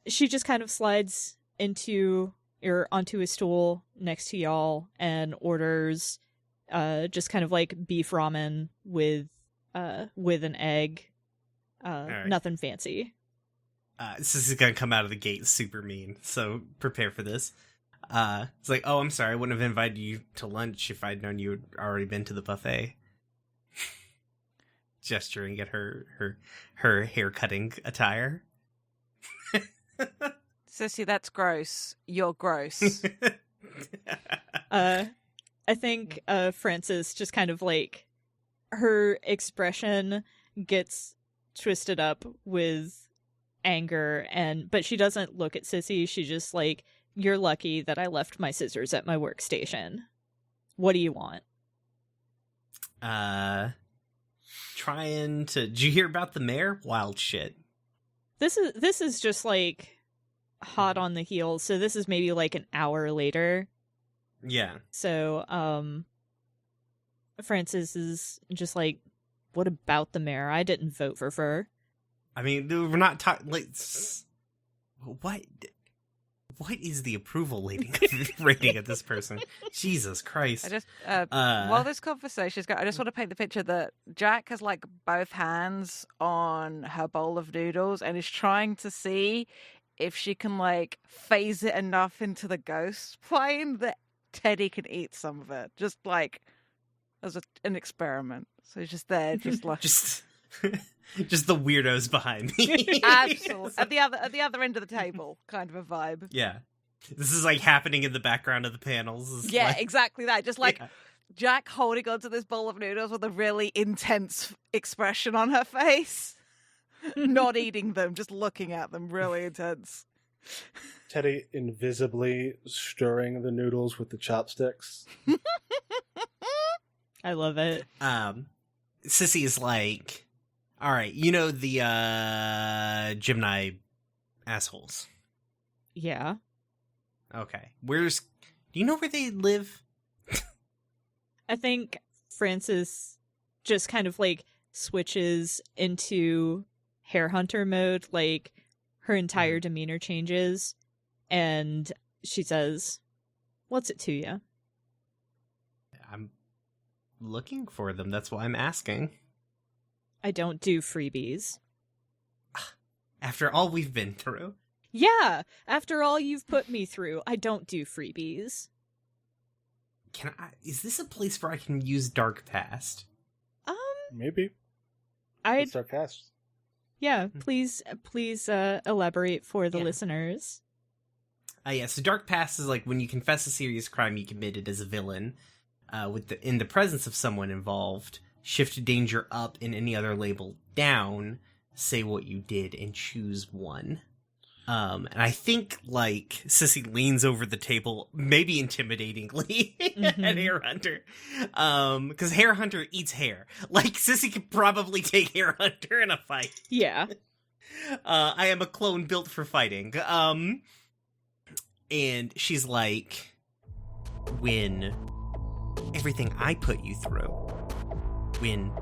she just kind of slides onto a stool next to y'all and orders just kind of like beef ramen with an egg. Right. Nothing fancy. This is gonna come out of the gate super mean, so prepare for this. It's like, oh, I'm sorry, I wouldn't have invited you to lunch if I'd known you had already been to the buffet. Gesturing at her hair cutting attire. Sissy, that's gross. You're gross. I think Frances just kind of like her expression gets twisted up with anger, but she doesn't look at Sissy. She just like, you're lucky that I left my scissors at my workstation. What do you want? Did you hear about the mayor? Wild shit. This is just like hot on the heels, so this is maybe like an hour later. Yeah. So, Frances is just like, what about the mayor? I didn't vote for her. I mean, we're not talking, like, what is the approval rating of this person? Jesus Christ. I just, while this conversation's going, I just want to paint the picture that Jack has like both hands on her bowl of noodles and is trying to see if she can like phase it enough into the ghost plane that Teddy can eat some of it. Just like as an experiment. So he's just there, just like... just the weirdos behind me. Absolutely. At the other end of the table, kind of a vibe. Yeah. This is like happening in the background of the panels. Yeah, like... exactly that. Just like Jack holding onto this bowl of noodles with a really intense expression on her face. Not eating them, just looking at them, really intense. Teddy invisibly stirring the noodles with the chopsticks. I love it. Sissy is like, all right, you know the Gemini assholes. Yeah. Okay. Do you know where they live? I think Frances just kind of like switches into Hair Hunter mode, like her entire demeanor changes, and she says, "What's it to you?" I'm looking for them. That's why I'm asking. I don't do freebies. After all we've been through. Yeah, after all you've put me through, I don't do freebies. Is this a place where I can use Dark Past? Maybe. I'd... Dark Past. Yeah, please elaborate for the Yeah. listeners. Yeah, so Dark Past is like when you confess a serious crime you committed as a villain, in the presence of someone involved, shift danger up and any other label down, say what you did, and choose one. And I think, like, Sissy leans over the table, maybe intimidatingly, at Hair Hunter. Because Hair Hunter eats hair. Like, Sissy could probably take Hair Hunter in a fight. Yeah. I am a clone built for fighting. And she's like, when everything I put you through, when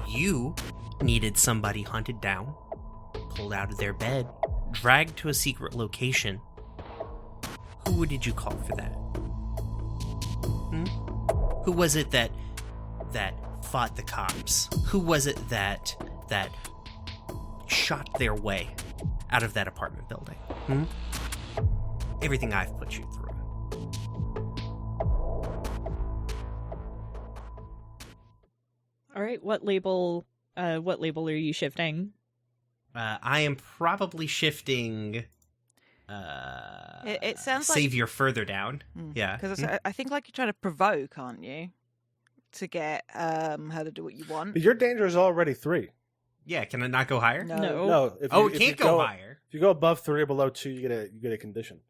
you needed somebody hunted down, pulled out of their bed, dragged to a secret location, who did you call for that? Who was it that fought the cops? Who was it that shot their way out of that apartment building? Everything I've put you through. All right, what label are you shifting? I am probably shifting It sounds like Savior further down. Yeah. because I think like you're trying to provoke, aren't you, to get her to do what you want. But your danger is already 3. Yeah, can I not go higher? No. No. It if you can't go higher. If you go above 3 or below 2, you get a condition.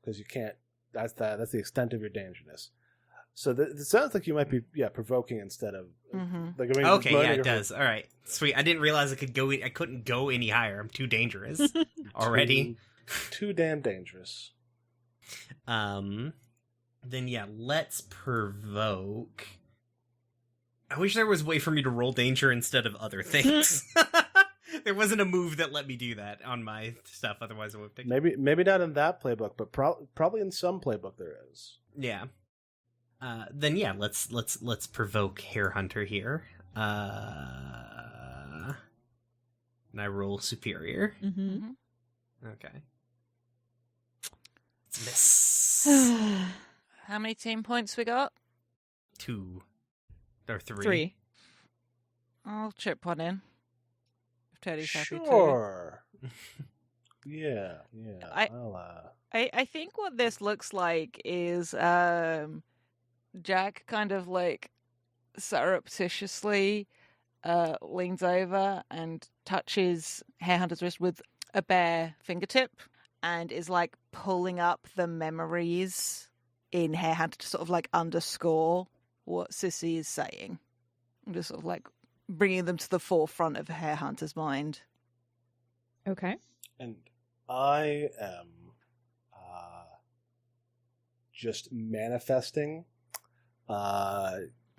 Because you can't. That's the extent of your dangerousness. So it sounds like you might be provoking instead of like. I mean, Okay, yeah, it does. All right, sweet. I didn't realize I couldn't go any higher. I'm too dangerous already. Too damn dangerous. Then yeah, let's provoke. I wish there was a way for me to roll danger instead of other things. There wasn't a move that let me do that on my stuff. Otherwise, I would have taken. Maybe not in that playbook, but probably in some playbook there is. Yeah. Then yeah, let's provoke Hare Hunter here. And I roll superior. Mm-hmm. Okay. It's miss. How many team points we got? 2 or 3. 3. I'll chip one in. If Teddy's happy to. Sure. yeah. I think what this looks like is Jack kind of like surreptitiously leans over and touches Harehunter's wrist with a bare fingertip and is like pulling up the memories in Harehunter to sort of like underscore what Sissy is saying. Just sort of like bringing them to the forefront of Harehunter's mind. Okay. And I am just manifesting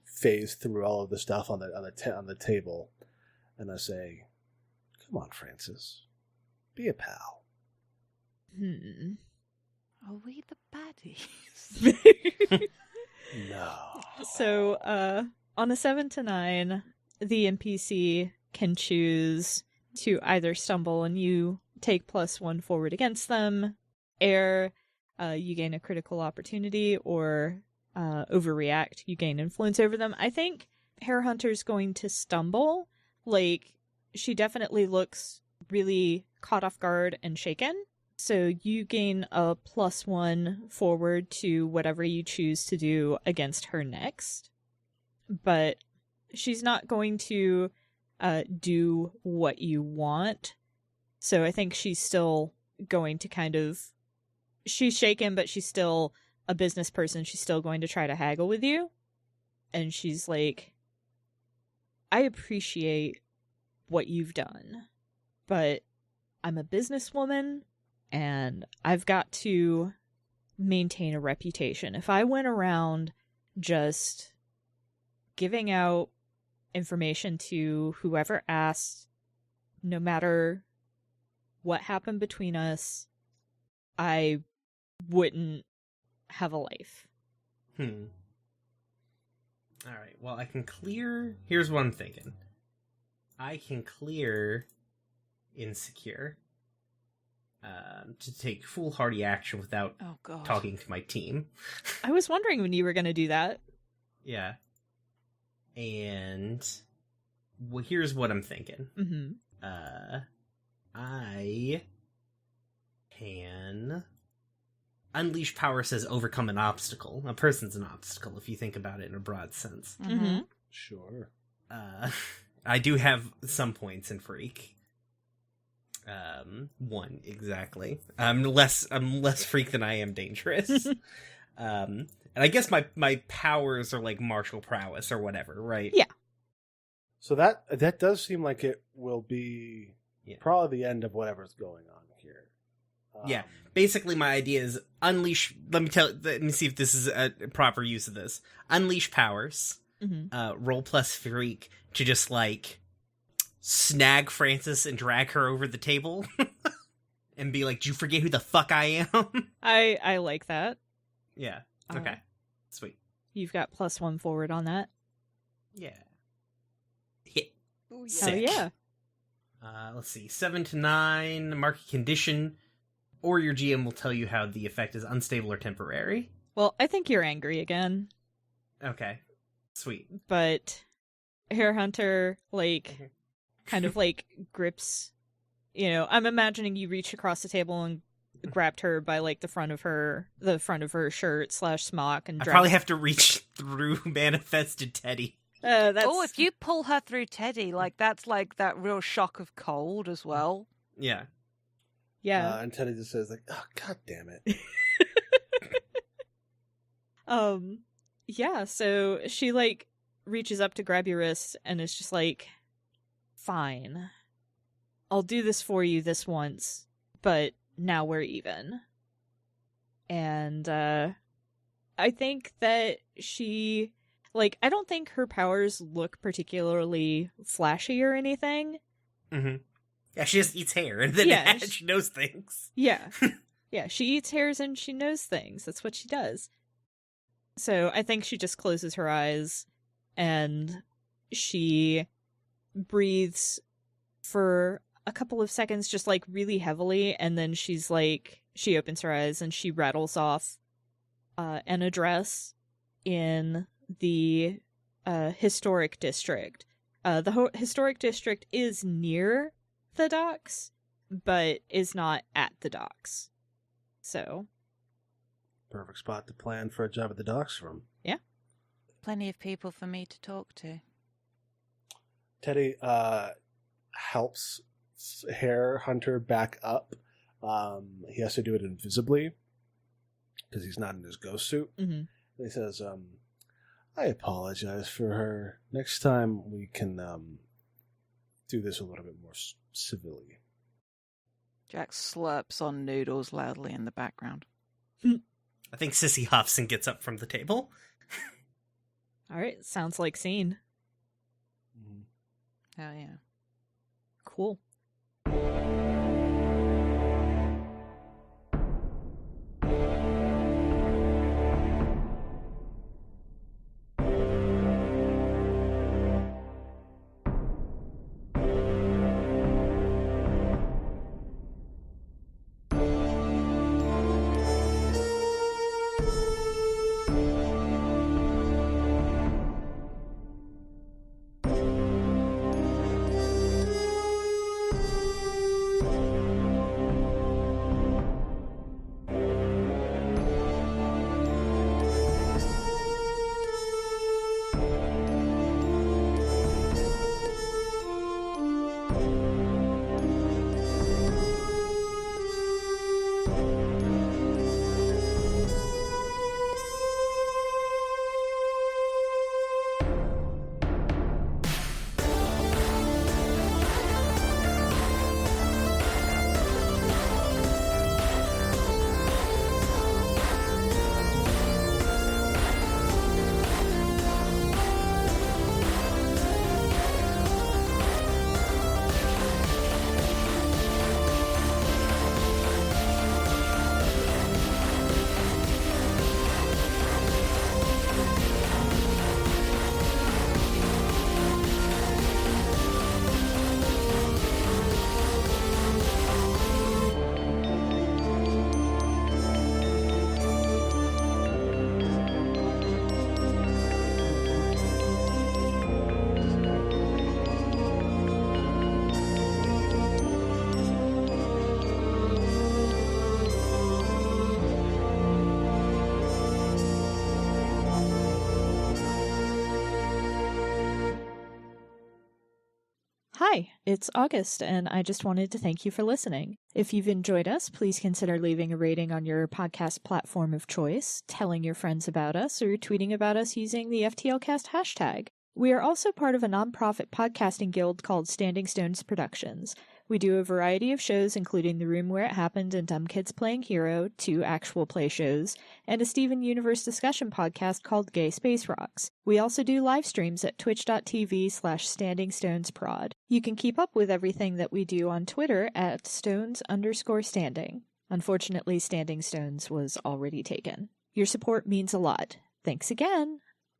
phase through all of the stuff on the table, and I say, "Come on, Francis, be a pal." Are we the baddies? No. So, on a 7 to 9, the NPC can choose to either stumble and you take +1 forward against them, err, you gain a critical opportunity, or overreact, you gain influence over them. I think Hare Hunter's going to stumble. Like, she definitely looks really caught off guard and shaken. So you gain a +1 forward to whatever you choose to do against her next. But she's not going to do what you want. So I think she's still going to kind of... She's shaken, but she's still a business person. She's still going to try to haggle with you. And she's like, I appreciate what you've done, but I'm a businesswoman and I've got to maintain a reputation. If I went around just giving out information to whoever asked, no matter what happened between us, I wouldn't have a life. All right. Well, I can clear... Here's what I'm thinking. I can clear Insecure to take foolhardy action without talking to my team. I was wondering when you were going to do that. Yeah. And here's what I'm thinking. Mm-hmm. I can... Unleash power says overcome an obstacle. A person's an obstacle, if you think about it in a broad sense. Mm-hmm. Sure. I do have some points in Freak. 1, exactly. I'm less freak than I am dangerous. And I guess my powers are like martial prowess or whatever, right? Yeah. So that does seem like it will be probably the end of whatever's going on here. Yeah. Basically, my idea is unleash... Let me see if this is a proper use of this. Unleash powers. Mm-hmm. Roll plus freak to just, like, snag Francis and drag her over the table. And be like, do you forget who the fuck I am? I like that. Yeah. Okay. Sweet. You've got +1 forward on that. Yeah. Hit. Ooh, yeah. Oh, Sick. yeah. Let's see. 7 to 9, mark a condition, or your GM will tell you how the effect is unstable or temporary. Well, I think you're angry again, Okay. Sweet. but Hare Hunter, like, kind of, like, grips, you know, I'm imagining you reach across the table and grabbed her by, like, the front of her shirt / smock and I dragged. probably have to reach through Manifested Teddy. That's... Oh, if you pull her through Teddy, like, that's like that real shock of cold as well. Yeah. Yeah. And Teddy just says, like, oh, God damn it. Yeah, so she, like, reaches up to grab your wrist and is just like, fine. I'll do this for you this once, but now we're even. And, I think that she, like, I don't think her powers look particularly flashy or anything. Mm-hmm. Yeah, she just eats hair, and then Yeah, she knows things. Yeah. Yeah, she eats hairs and she knows things. That's what she does. So I think she just closes her eyes and she breathes for a couple of seconds, just like really heavily, and then she's like, she opens her eyes and she rattles off an address in the historic district. The historic district is near the docks, but is not at the docks. So, Perfect spot to plan for a job at the docks from. yeah. Plenty of people for me to talk to. Teddy helps Hare Hunter back up. He has to do it invisibly because he's not in his ghost suit. Mm-hmm. He says, I apologize for her. Next time we can do this a little bit more civilly. Jack slurps on noodles loudly in the background. I think Sissy huffs and gets up from the table. All right, sounds like scene. Hell yeah. Cool. Hi, it's August, and I just wanted to thank you for listening. If you've enjoyed us, please consider leaving a rating on your podcast platform of choice, telling your friends about us, or tweeting about us using the FTLcast hashtag. We are also part of a nonprofit podcasting guild called Standing Stones Productions. We do a variety of shows, including The Room Where It Happened and Dumb Kids Playing Hero, 2 actual play shows, and a Steven Universe discussion podcast called Gay Space Rocks. We also do live streams at twitch.tv/StandingStonesProd. You can keep up with everything that we do on Twitter at Stones_Standing. Unfortunately, Standing Stones was already taken. Your support means a lot. Thanks again!